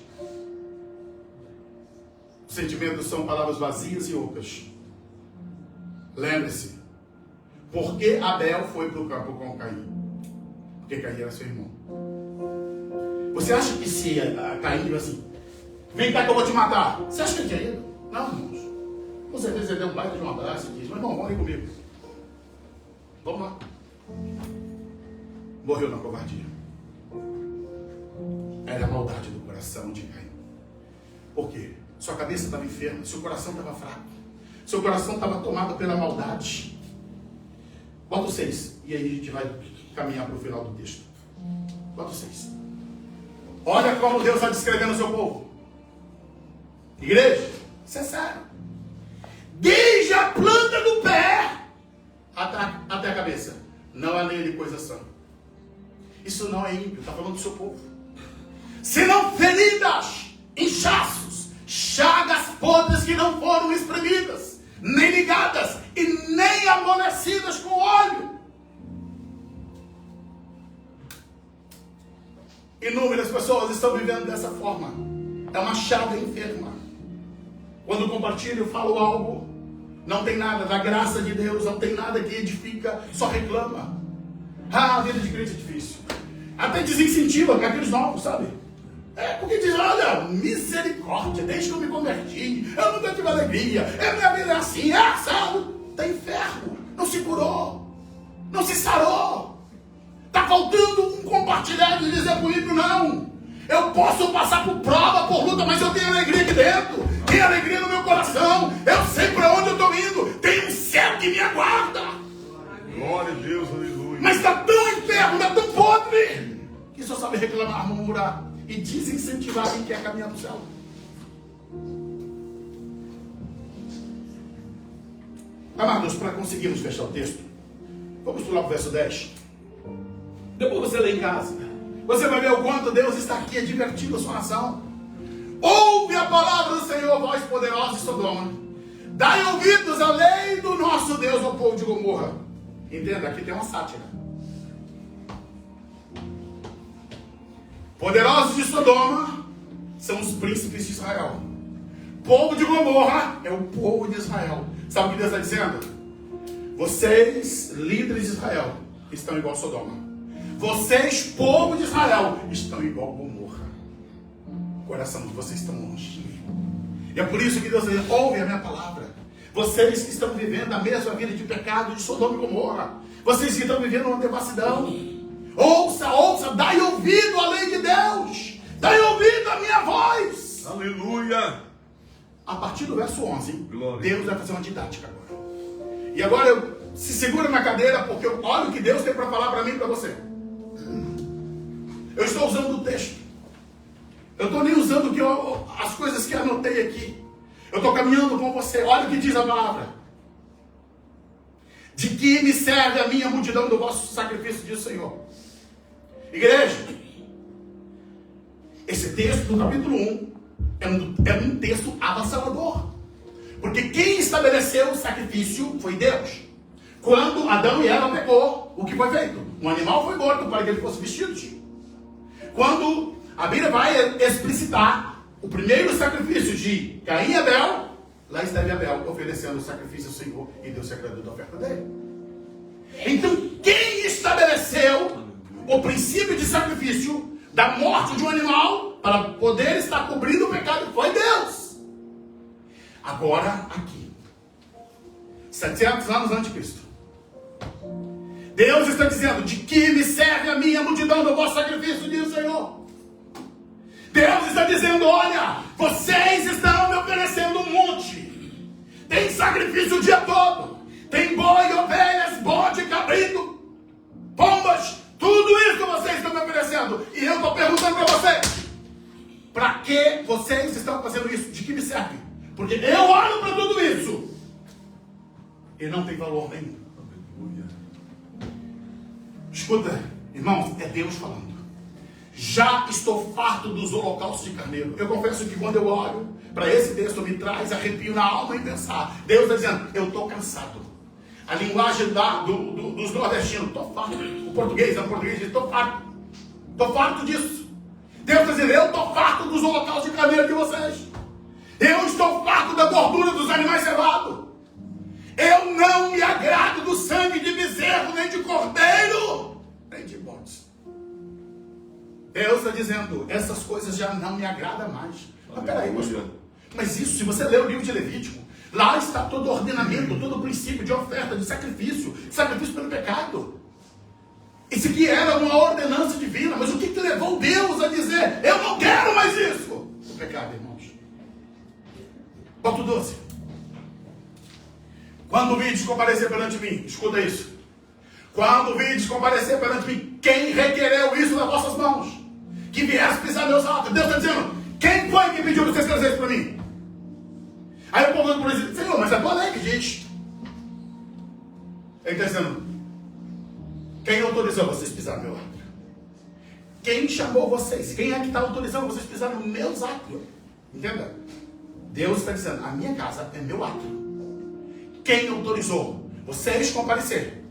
Os sentimentos são palavras vazias e ocas. Lembre-se, por que Abel foi para o campo com Caim? Porque Caim era seu irmão. Você acha que se Caim diz assim, vem cá que eu vou te matar, você acha que ele tinha ido? Não, irmãos. Com certeza ele deu um baita de um abraço e disse, mas irmão, vem comigo. Vamos lá. Morreu na covardia. Era a maldade do coração de Caim. Por quê? Sua cabeça estava enferma, seu coração estava fraco, seu coração estava tomado pela maldade. Bota o 6, e aí a gente vai caminhar para o final do texto. Bota o 6. Olha como Deus está descrevendo o seu povo. Igreja, isso é sério. Desde a planta do pé até a cabeça, não há nele coisa sã. Isso não é ímpio, está falando do seu povo. Senão feridas, inchaços, chagas podres que não foram espremidas, nem ligadas e nem amolecidas com óleo. Inúmeras pessoas estão vivendo dessa forma. É uma chaga enferma. Quando compartilho, falo algo, não tem nada da graça de Deus, não tem nada que edifica, só reclama. A vida de crente é difícil. Até desincentiva aqueles novos, sabe? Porque diz, olha, misericórdia, desde que eu me converti, eu nunca tive alegria, minha vida é assim, é assado. Está inferno, não se curou, não se sarou. Está faltando um compartilhar de dizer para o ímpio, não. Eu posso passar por prova, por luta, mas eu tenho alegria aqui dentro, tenho alegria no meu coração, eu sei para onde eu estou indo, tem um céu que me aguarda. Glória a Deus, aleluia. Mas está tão enfermo, está tão podre, que só sabe reclamar, murmurar e desincentivar quem quer caminhar para o céu. Amados, para conseguirmos fechar o texto, vamos pular para o verso 10. Depois você lê em casa. Você vai ver o quanto Deus está aqui advertindo a sua nação. Ouve a palavra do Senhor, vós poderosos de Sodoma. Dai ouvidos à lei do nosso Deus, ao povo de Gomorra. Entenda, aqui tem uma sátira. Poderosos de Sodoma são os príncipes de Israel. Povo de Gomorra é o povo de Israel. Sabe o que Deus está dizendo? Vocês, líderes de Israel, estão igual a Sodoma. Vocês, povo de Israel, estão igual a Gomorra. O coração de vocês estão longe. E é por isso que Deus diz, ouve a minha palavra. Vocês que estão vivendo a mesma vida de pecado de Sodoma e Gomorra. Vocês que estão vivendo uma devassidão. Ouça, dai ouvido à lei de Deus. Dai ouvido à minha voz. Aleluia. A partir do verso 11, Glória. Deus vai fazer uma didática agora. E agora se segura na cadeira, porque olha o que Deus tem para falar para mim e para você. Eu estou usando o texto. Eu estou nem usando as coisas que anotei aqui. Eu estou caminhando com você. Olha o que diz a palavra. De que me serve a minha multidão do vosso sacrifício, diz o Senhor. Igreja, esse texto do capítulo 1 é um texto avassalador. Porque quem estabeleceu o sacrifício foi Deus. Quando Adão e Eva pecou, o que foi feito? Um animal foi morto para que ele fosse vestido. Quando a Bíblia vai explicitar o primeiro sacrifício de Caim e Abel, lá esteve Abel oferecendo o sacrifício ao Senhor e Deus se agradou da oferta dele. Então, quem estabeleceu o princípio de sacrifício da morte de um animal para poder estar cobrindo o pecado foi Deus. Agora, aqui, 700 anos antes de Cristo, Deus está dizendo, de que me serve a minha multidão do vosso sacrifício, diz o Senhor. Deus está dizendo, olha, vocês estão me oferecendo um monte. Tem sacrifício o dia todo. Tem boi, ovelhas, bode, cabrito, pombas. Tudo isso vocês estão me oferecendo. E eu estou perguntando para vocês, para que vocês estão fazendo isso? De que me serve? Porque eu olho para tudo isso e não tem valor nenhum. Escuta, irmãos, é Deus falando. Já estou farto dos holocaustos de carneiro. Eu confesso que quando eu olho para esse texto, me traz arrepio na alma em pensar. Deus está dizendo, eu estou cansado. A linguagem dos nordestinos, estou farto. O português diz, estou farto. Estou farto disso. Deus está dizendo, eu estou farto dos holocaustos de carneiro de vocês. Eu estou farto da gordura dos animais cevados. Eu não me agrado do sangue de bezerro, nem de cordeiro, nem de bodes. Deus está dizendo, essas coisas já não me agradam mais. Mas peraí, pastor. Mas isso, se você ler o livro de Levítico, lá está todo o ordenamento, todo o princípio de oferta, de sacrifício pelo pecado. Isso aqui era uma ordenança divina, mas o que levou Deus a dizer, eu não quero mais isso? O pecado, irmãos. Ponto 12. Quando vides comparecer perante mim, escuta isso. Quando vides comparecer perante mim, quem requereu isso das vossas mãos? Que viesse pisar meus atos. Deus está dizendo, quem foi que pediu que vocês trazessem isso para mim? Aí o povo vai dizer, Senhor, mas é tua lei que diz. Ele está dizendo, quem autorizou vocês pisar no meu ato? Quem chamou vocês? Quem é que está autorizando vocês pisar no meus atos? Entenda? Deus está dizendo, a minha casa é meu ato. Quem autorizou vocês comparecer?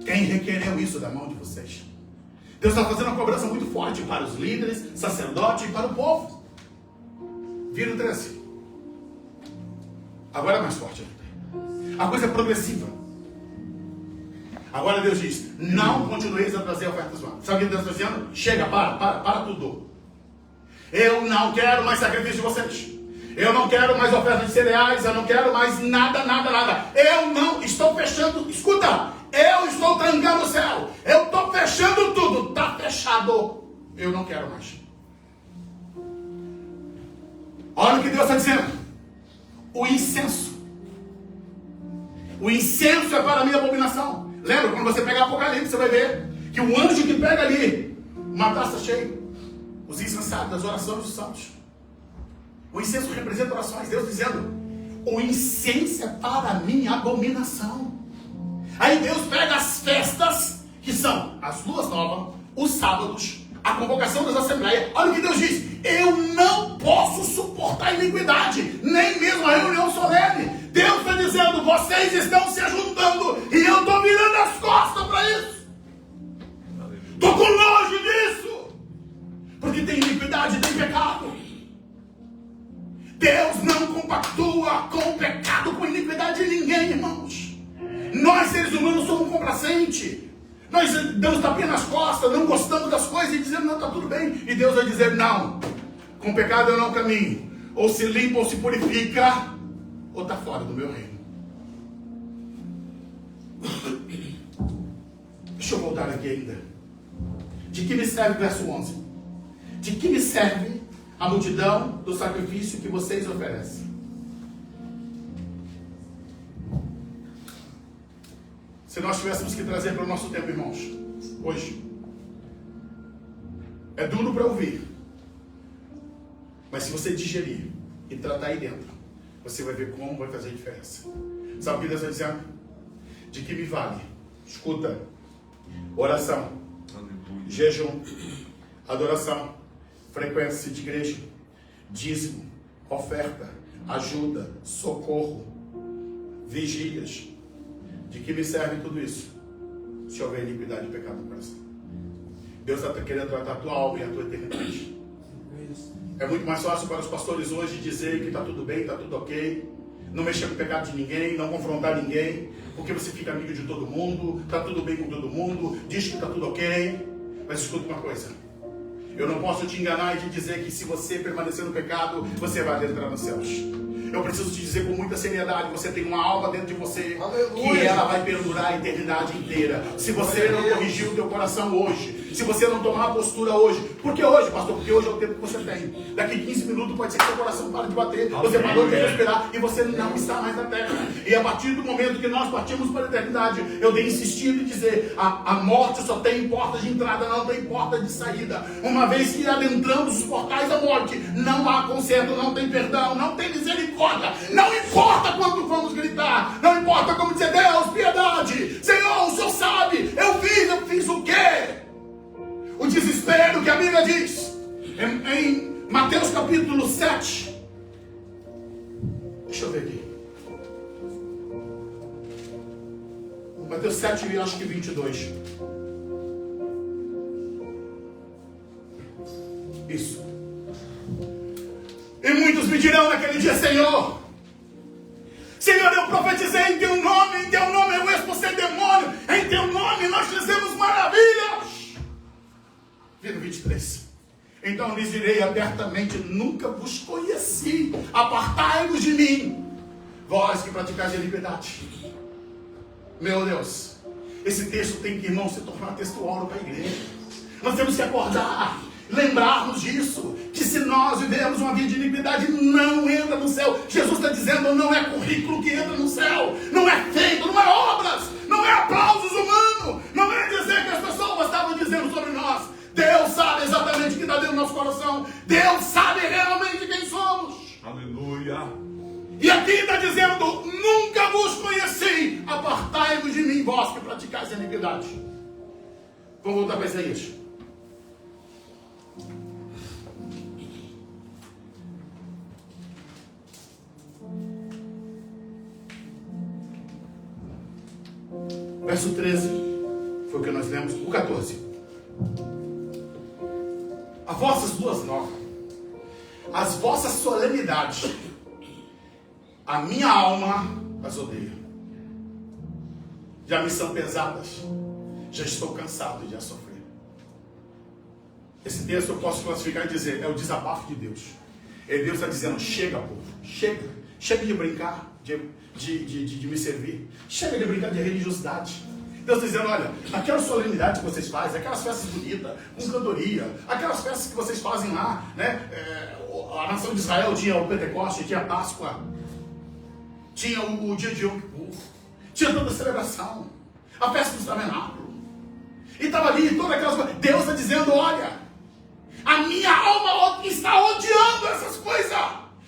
Quem requereu isso da mão de vocês? Deus está fazendo uma cobrança muito forte para os líderes, sacerdotes e para o povo. Vira o 13. Agora é mais forte ainda. A coisa é progressiva. Agora Deus diz, não continueis a trazer ofertas vãs. Sabe o que Deus está dizendo? Chega, para tudo. Eu não quero mais sacrifício de vocês. Eu não quero mais oferta de cereais, eu não quero mais nada. Eu não estou fechando, escuta, eu estou trancando o céu. Eu estou fechando tudo, está fechado. Eu não quero mais. Olha o que Deus está dizendo. O incenso. O incenso é para a minha abominação. Lembra, quando você pegar Apocalipse, você vai ver que o anjo que pega ali, uma taça cheia, os incensados das orações dos santos. O incenso representa orações. Deus dizendo, o incenso é para a minha abominação. Aí Deus pega as festas, que são as luas novas, os sábados, a convocação das assembleias. Olha o que Deus diz, eu não posso suportar iniquidade, nem mesmo a reunião solene. Deus está dizendo, vocês estão se ajuntando, e eu estou virando as costas para isso. Estou com nojo disso, porque tem iniquidade, tem pecado. Deus não compactua com o pecado, com a iniquidade de ninguém, irmãos. Nós, seres humanos, somos complacentes. Nós damos tapinha nas costas, não gostamos das coisas e dizemos, não, está tudo bem. E Deus vai dizer, não, com pecado eu não caminho. Ou se limpa ou se purifica, ou está fora do meu reino. Deixa eu voltar aqui ainda. De que me serve, verso 11? De que me serve a multidão do sacrifício que vocês oferecem? Se nós tivéssemos que trazer para o nosso tempo, irmãos, hoje, é duro para ouvir, mas se você digerir e tratar aí dentro, você vai ver como vai fazer a diferença. Sabe o que Deus está dizendo? De que me vale? Escuta, oração, jejum, adoração, frequência de igreja, dízimo, oferta, ajuda, socorro, vigílias. De que me serve tudo isso? Se houver iniquidade e pecado no coração. Deus está querendo tratar a tua alma e a tua eternidade. É muito mais fácil para os pastores hoje dizer que está tudo bem, está tudo ok, não mexer com o pecado de ninguém, não confrontar ninguém, porque você fica amigo de todo mundo, está tudo bem com todo mundo, diz que está tudo ok. Mas escuta uma coisa, eu não posso te enganar e te dizer que se você permanecer no pecado, você vai entrar nos céus. Eu preciso te dizer com muita seriedade, você tem uma alma dentro de você, que ela vai perdurar a eternidade inteira. Se você não corrigir o teu coração hoje, se você não tomar a postura hoje, por que hoje, pastor? Porque hoje é o tempo que você tem. Daqui 15 minutos pode ser que seu coração pare de bater, você parou de respirar e você não está mais na terra. E a partir do momento que nós partimos para a eternidade, eu tenho insistido em dizer, a morte só tem porta de entrada, não tem porta de saída. Uma vez que adentramos os portais da morte, não há conserto, não tem perdão, não tem misericórdia. Não importa quanto vamos gritar, não importa como dizer, Deus, piedade, Senhor, o Senhor sabe, eu fiz o quê? O desespero que a Bíblia diz em Mateus capítulo 7. Deixa eu ver aqui. Mateus 7 e acho que 22. Isso. E muitos Muitos me dirão naquele dia: Senhor, eu profetizei em teu nome eu expulsei demônio, em teu nome nós fizemos maravilhas. Versículo 23. Então lhes direi abertamente: nunca vos conheci, apartai-vos de mim, vós que praticais a iniquidade. Meu Deus, esse texto tem que, irmão, se tornar textual para a igreja. Nós temos que acordar, lembrarmos disso, que se nós vivemos uma vida de iniquidade, não entra no céu. Jesus está dizendo: não é currículo que entra no céu, não é feito, não é obras, não é aplausos humanos, não é dizer que as pessoas estavam dizendo sobre nós. Deus sabe exatamente o que está dentro do nosso coração. Deus sabe realmente quem somos. Aleluia. E aqui está dizendo: nunca vos conheci, apartai-vos de mim, vós que praticais a iniquidade. Vamos voltar para Isaías. Verso 13, foi o que nós lemos. O 14. As vossas duas normas, as vossas solenidades, a minha alma as odeia. Já me são pesadas, já estou cansado de as sofrer. Esse texto eu posso classificar e dizer: é o desabafo de Deus. Deus está dizendo: chega, povo, chega de brincar, de me servir, chega de brincar de religiosidade. Deus está dizendo: olha, aquelas solenidades que vocês fazem, aquelas festas bonitas, com cantoria, aquelas festas que vocês fazem lá, né? A nação de Israel tinha o Pentecoste, tinha a Páscoa, tinha o dia de Yom Kippur, tinha toda a celebração, a festa do tabernáculo, e estava ali todas aquelas coisas. Deus está dizendo: olha, a minha alma está odiando essas coisas.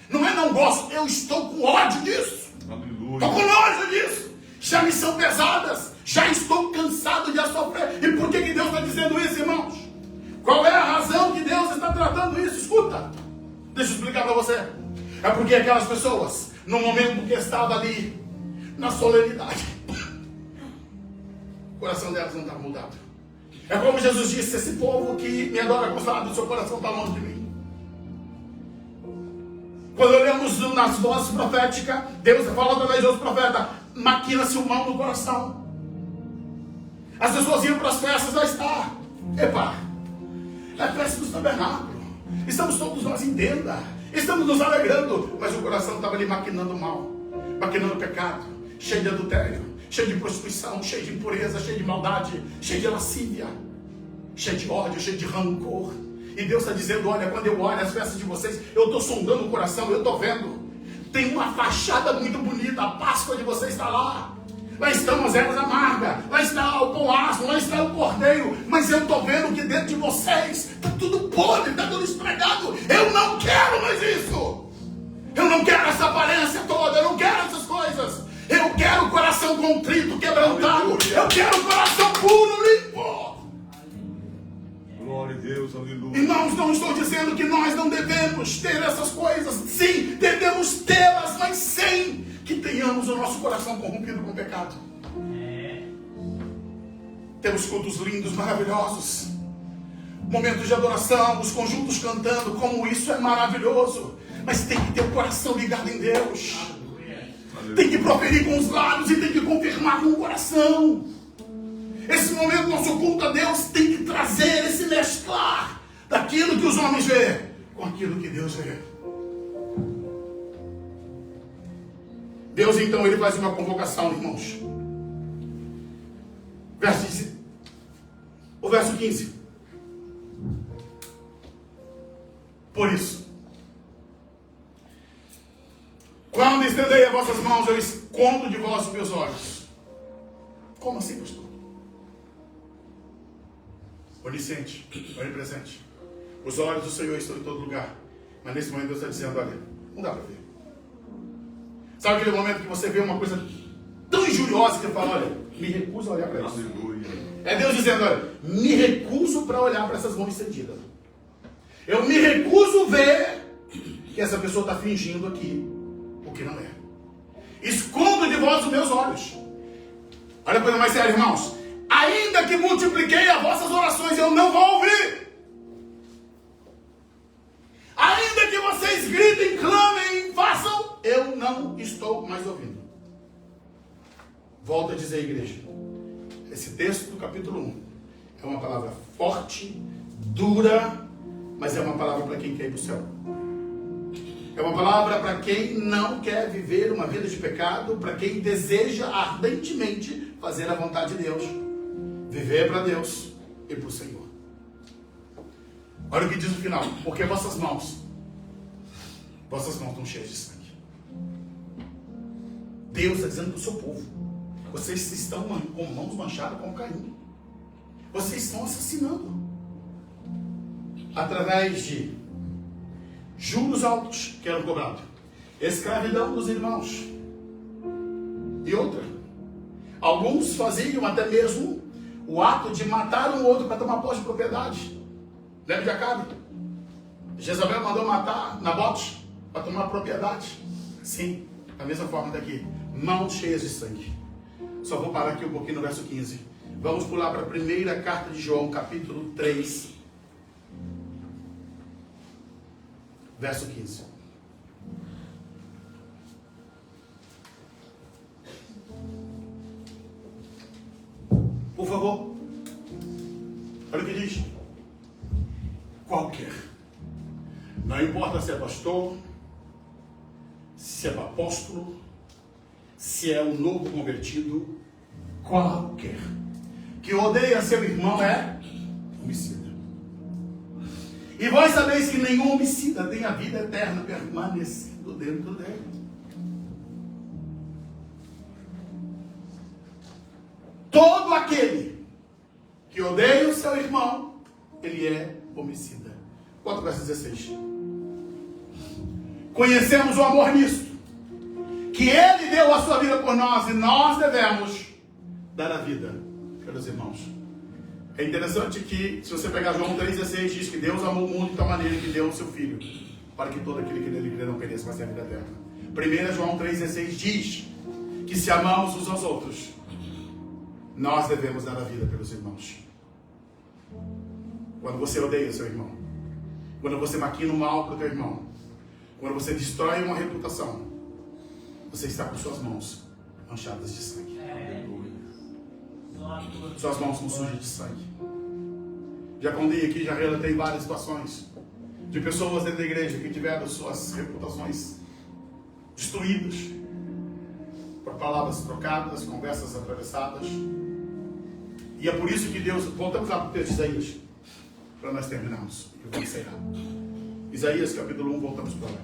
Não gosto, eu estou com ódio disso. Aleluia. Estou com nojo disso. Já me são pesadas, já estou cansado de as sofrer. E por que Deus está dizendo isso, irmãos? Qual é a razão que Deus está tratando isso? Escuta, deixa eu explicar para você. É porque aquelas pessoas, no momento que estavam ali, na solenidade, o coração delas não estava mudado. É como Jesus disse: esse povo que me adora com o seu coração está longe de mim. Quando olhamos nas vozes proféticas, Deus fala através de outros profetas: maquina-se o mal no coração. As pessoas iam para as festas, lá está. Epa, é a festa do tabernáculo. Estamos todos nós em tenda, estamos nos alegrando, mas o coração estava ali maquinando mal, maquinando pecado, cheio de adultério, cheio de prostituição, cheio de impureza, cheio de maldade, cheio de lascívia, cheio de ódio, cheio de rancor. E Deus está dizendo: olha, quando eu olho as festas de vocês, eu estou sondando o coração, eu estou vendo. Tem uma fachada muito bonita, a Páscoa de vocês está lá. Lá estão as ervas amargas, lá está o pão asno, lá está o cordeiro. Mas eu estou vendo que dentro de vocês está tudo podre, está tudo estragado. Eu não quero mais isso. Eu não quero essa aparência toda, eu não quero essas coisas. Eu quero o coração contrito, quebrantado. Eu quero o coração puro, limpo. Glória a Deus, aleluia. Irmãos, não estou dizendo que nós não devemos ter essas coisas. Sim, devemos tê-las, mas sem que tenhamos o nosso coração corrompido com o pecado. Temos cultos lindos, maravilhosos, momentos de adoração, os conjuntos cantando, como isso é maravilhoso. Mas tem que ter o coração ligado em Deus. Tem que proferir com os lábios e tem que confirmar com o coração. Esse momento, nosso culto a Deus tem que trazer esse mesclar daquilo que os homens vê com aquilo que Deus vê. Deus, então, ele faz uma convocação, irmãos. O verso 15. Por isso, quando estendei as vossas mãos, eu escondo de vós os meus olhos. Como assim, pastor? Onisciente, onipresente. Os olhos do Senhor estão em todo lugar. Mas nesse momento Deus está dizendo: olha, não dá para ver. Sabe aquele momento que você vê uma coisa tão injuriosa que você fala: olha, me recuso a olhar para isso. Aleluia. É Deus dizendo: olha, me recuso para olhar para essas mãos estendidas. Eu me recuso a ver que essa pessoa está fingindo aqui o que não é. Escondo de vós os meus olhos. Olha a coisa mais séria, irmãos. Ainda que multipliquei as vossas orações, eu não vou ouvir. Ainda que vocês gritem, clamem, Volto a dizer, igreja, esse texto do capítulo 1 é uma palavra forte, dura, mas é uma palavra para quem quer ir para o céu. É uma palavra para quem não quer viver uma vida de pecado, para quem deseja ardentemente fazer a vontade de Deus, viver para Deus e para o Senhor. Olha o que diz no final: porque vossas mãos estão cheias de sangue. Deus está dizendo para o seu povo: vocês estão com mãos manchadas com Caim. Vocês estão assassinando através de juros altos que eram cobrados, escravidão dos irmãos e outra. Alguns faziam até mesmo o ato de matar um outro para tomar posse de propriedade. Lembra de Acabe? Jezabel mandou matar Nabote para tomar propriedade. Sim, da mesma forma daqui, mãos cheias de sangue. Só vou parar aqui um pouquinho no verso 15. Vamos pular para a primeira carta de João, capítulo 3, verso 15. Por favor. Olha o que diz. Qualquer. Não importa se é pastor, se é apóstolo, se é um novo convertido, qualquer que odeia seu irmão é homicida. E vós sabeis que nenhum homicida tem a vida eterna permanecendo dentro dele. Todo aquele que odeia o seu irmão, ele é homicida. Quanto verso 16? Conhecemos o amor nisto, que ele deu a sua vida por nós, e nós devemos dar a vida pelos irmãos. É interessante que, se você pegar João 3,16, diz que Deus amou o mundo de tal maneira que deu o seu Filho, para que todo aquele que nele crê não pereça, mas tenha a vida eterna. 1 João 3,16 diz que se amamos uns aos outros, nós devemos dar a vida pelos irmãos. Quando você odeia seu irmão, quando você maquina o mal para o teu irmão, quando você destrói uma reputação, você está com suas mãos manchadas de sangue. Suas mãos são sujas de sangue. Já contei aqui, já relatei várias situações de pessoas dentro da igreja que tiveram suas reputações destruídas por palavras trocadas, conversas atravessadas. E é por isso que Deus... Voltamos lá para o texto de Isaías, para nós terminarmos. Eu vou encerrar. Isaías capítulo 1, voltamos para lá.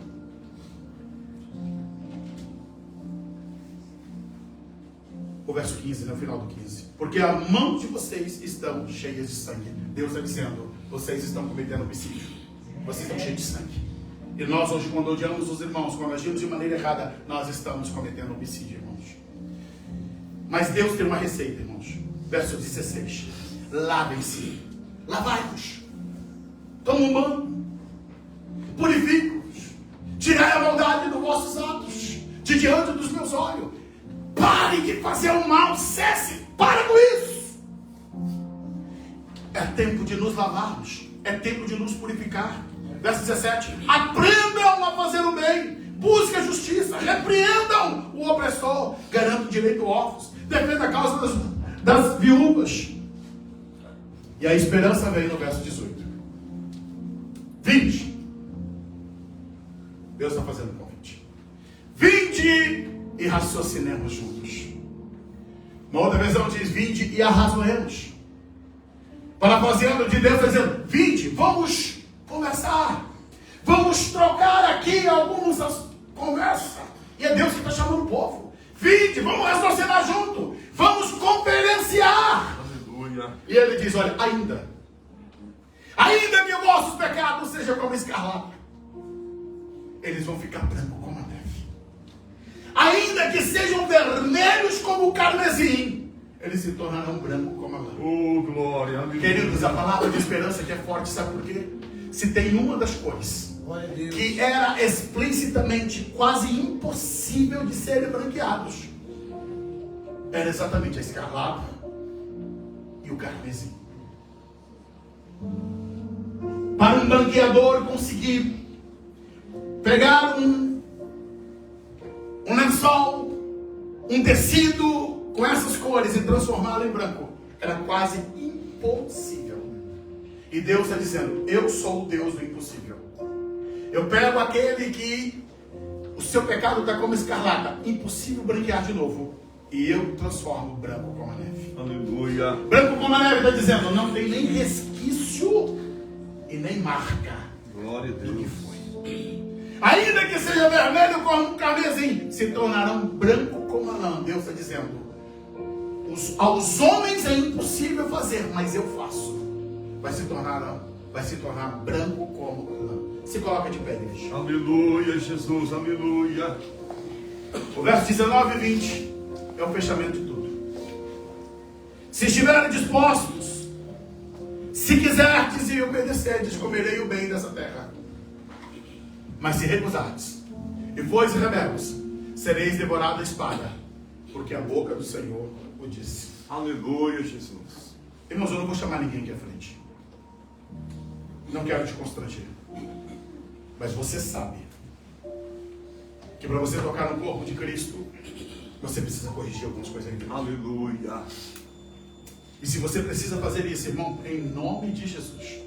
O verso 15, no final do 15. Porque a mão de vocês estão cheias de sangue. Deus está dizendo: vocês estão cometendo homicídio. Vocês estão cheios de sangue. E nós hoje, quando odiamos os irmãos, quando agimos de maneira errada, nós estamos cometendo homicídio, irmãos. Mas Deus tem uma receita, irmãos. Verso 16. Lavem-se. Lavai-vos. Tomem um banho. Purifiquem-vos. Tirai a maldade dos vossos atos de diante dos meus olhos. Pare de fazer o mal, cesse, para com isso. É tempo de nos lavarmos, é tempo de nos purificar. Verso 17: aprendam a fazer o bem, busquem a justiça, repreendam o opressor, garantam direito aos órfãos, defendam a causa das viúvas. E a esperança vem no verso 18. 20. Deus está fazendo um convite. 20 e raciocinemos juntos. Uma outra versão diz: vinde e arrazoemos. Parafraseando de Deus, está dizendo: vinde, vamos conversar. Vamos trocar aqui algumas conversas. E é Deus que está chamando o povo. Vinde, vamos raciocinar junto. Vamos conferenciar. Aleluia. E ele diz: olha, ainda que vossos pecados sejam como escarlata, eles vão ficar brancos como a neve. Ainda que sejam vermelhos como o carmesim, eles se tornarão brancos como a lã. Oh, glória. Aleluia. Queridos, a palavra de esperança que é forte, sabe por quê? Se tem uma das cores que era explicitamente quase impossível de serem branqueados, era exatamente a escarlata e o carmesim. Para um branqueador conseguir pegar um lençol, um tecido com essas cores e transformá-lo em branco era quase impossível. E Deus está dizendo: eu sou o Deus do impossível. Eu pego aquele que o seu pecado está como escarlata, impossível branquear de novo, e eu transformo branco como a neve. Aleluia. Branco como a neve está dizendo: não tem nem resquício e nem marca Glória a do que Deus. foi. Ainda que seja vermelho como um carmesim, se tornarão branco como a lã. Deus está dizendo: aos homens é impossível fazer, mas eu faço. Vai se tornar branco como a lã. Se coloca de pé, igreja. Aleluia, Jesus, aleluia. O verso 19 e 20 é o fechamento de tudo. Se estiverem dispostos, se quiserdes e obedecerdes, comerei o bem dessa terra. Mas se recusardes e fores rebeldes, sereis devorados à espada, porque a boca do Senhor o disse. Aleluia, Jesus. Irmãos, eu não vou chamar ninguém aqui à frente. Não quero te constranger. Mas você sabe que para você tocar no corpo de Cristo, você precisa corrigir algumas coisas aí dentro. Aleluia. E se você precisa fazer isso, irmão, em nome de Jesus,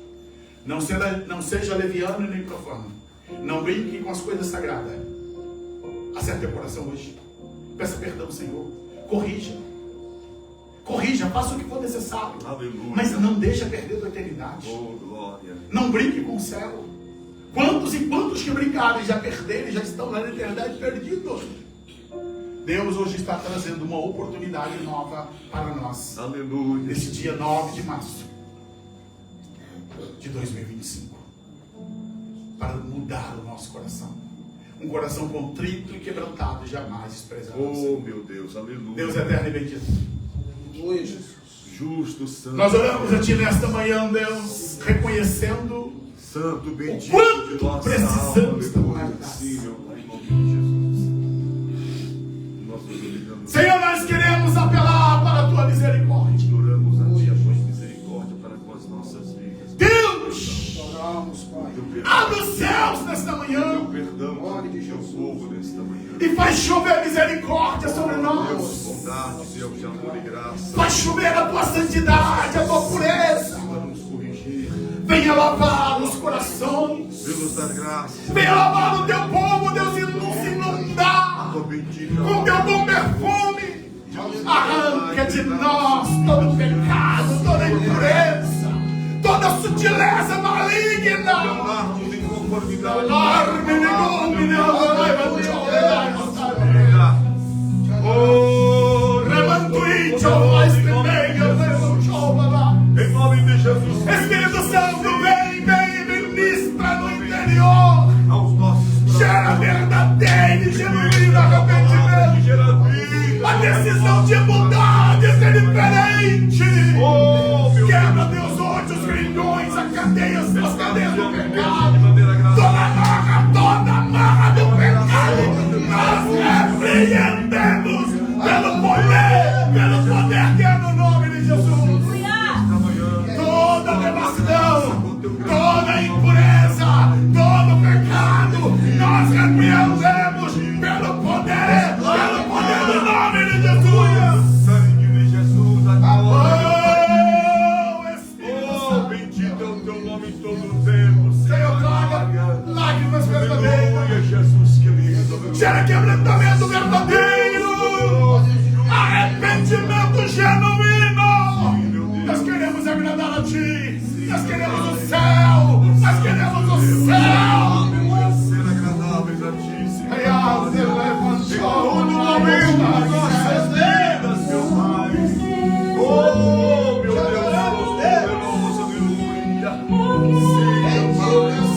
não seja leviano nem profano. Não brinque com as coisas sagradas. Acerte o coração hoje. Peça perdão ao Senhor. Corrija. Corrija, faça o que for necessário. Aleluia. Mas não deixe perder a eternidade. Oh, glória. Não brinque com o céu. Quantos e quantos que brincaram e já perderam, já estão lá na eternidade perdidos. Deus hoje está trazendo uma oportunidade nova para nós. Aleluia. Nesse dia 9 de março de 2025. Para mudar o nosso coração. Um coração contrito e quebrantado jamais desprezado. Oh, meu Deus, aleluia. Deus é eterno e bendito. Oi, Jesus. Justo, santo. Nós oramos a Ti nesta manhã, Deus, reconhecendo Santo, bendito o quanto de nossa precisamos alma, da aleluia. paz. Sim, meu Pai, em nome de Jesus. Nós nos obrigamos. Senhor, nós queremos apelar para a Tua misericórdia. Imploramos a Ti a Tua misericórdia para com as nossas vidas. Deus, Oramos, Pai. Teu perdão, abre os céus nesta Teu manhã perdão para o Teu povo nesta manhã. e faz chover misericórdia sobre Deus, nós. bondade, Deus de amor e graça. Faz chover a Tua santidade, a Tua pureza. Para nos corrigir, Venha lavar os corações. Deus nos dar graça. Venha lavar o Teu povo, Deus, e nos inundar Tua bendita com Teu bom perfume. Arranca de nós todo pecado, toda impureza, toda sutileza maligna. amarmos em conformidade. Oh, em nome de Jesus. Espírito Santo, vem e ministra no interior. Aos nossos Gera verdadeiro e genuíno arrependimento. gera vida. A decisão de mudar, de ser diferente. Oh, meu Quebra, Deus, hoje os grilhões, as cadeias do pecado. de maneira gratuita. Toda amarra do pecado. Nós repreendemos pelo poder que é no nome de Jesus. Toda devassidão, toda impureza, todo pecado, nós repreendemos pelo poder do nome de Jesus. Sangue de Jesus, a glória. Oh, Espírito Oh, Santo. bendito é o teu nome em todo o tempo. Senhor, traga lágrimas verdadeiras. Aleluia, Jesus querido. Gera quebrantamento verdadeiro. Arrependimento genuíno. Nós queremos agradar a Ti. Nós queremos o céu. Nós queremos o céu. Ser agradáveis a Ti, Senhor. Real, Deus levantou no momento das nossas vidas, meu Pai. Oh, meu Deus, poderoso, aleluia.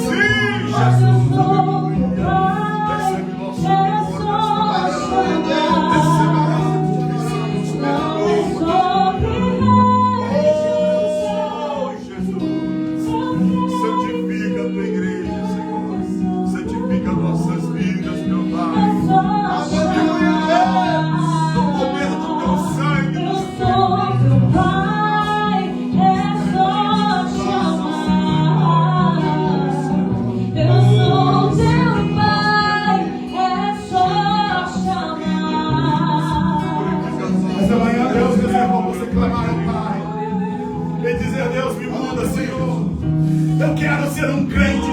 Sim, Jesus, aleluia. Recebe nosso louvor, recebe a nossa petição, nos perdoa. Oh, Jesus. me muda, Senhor. Eu quero ser um crente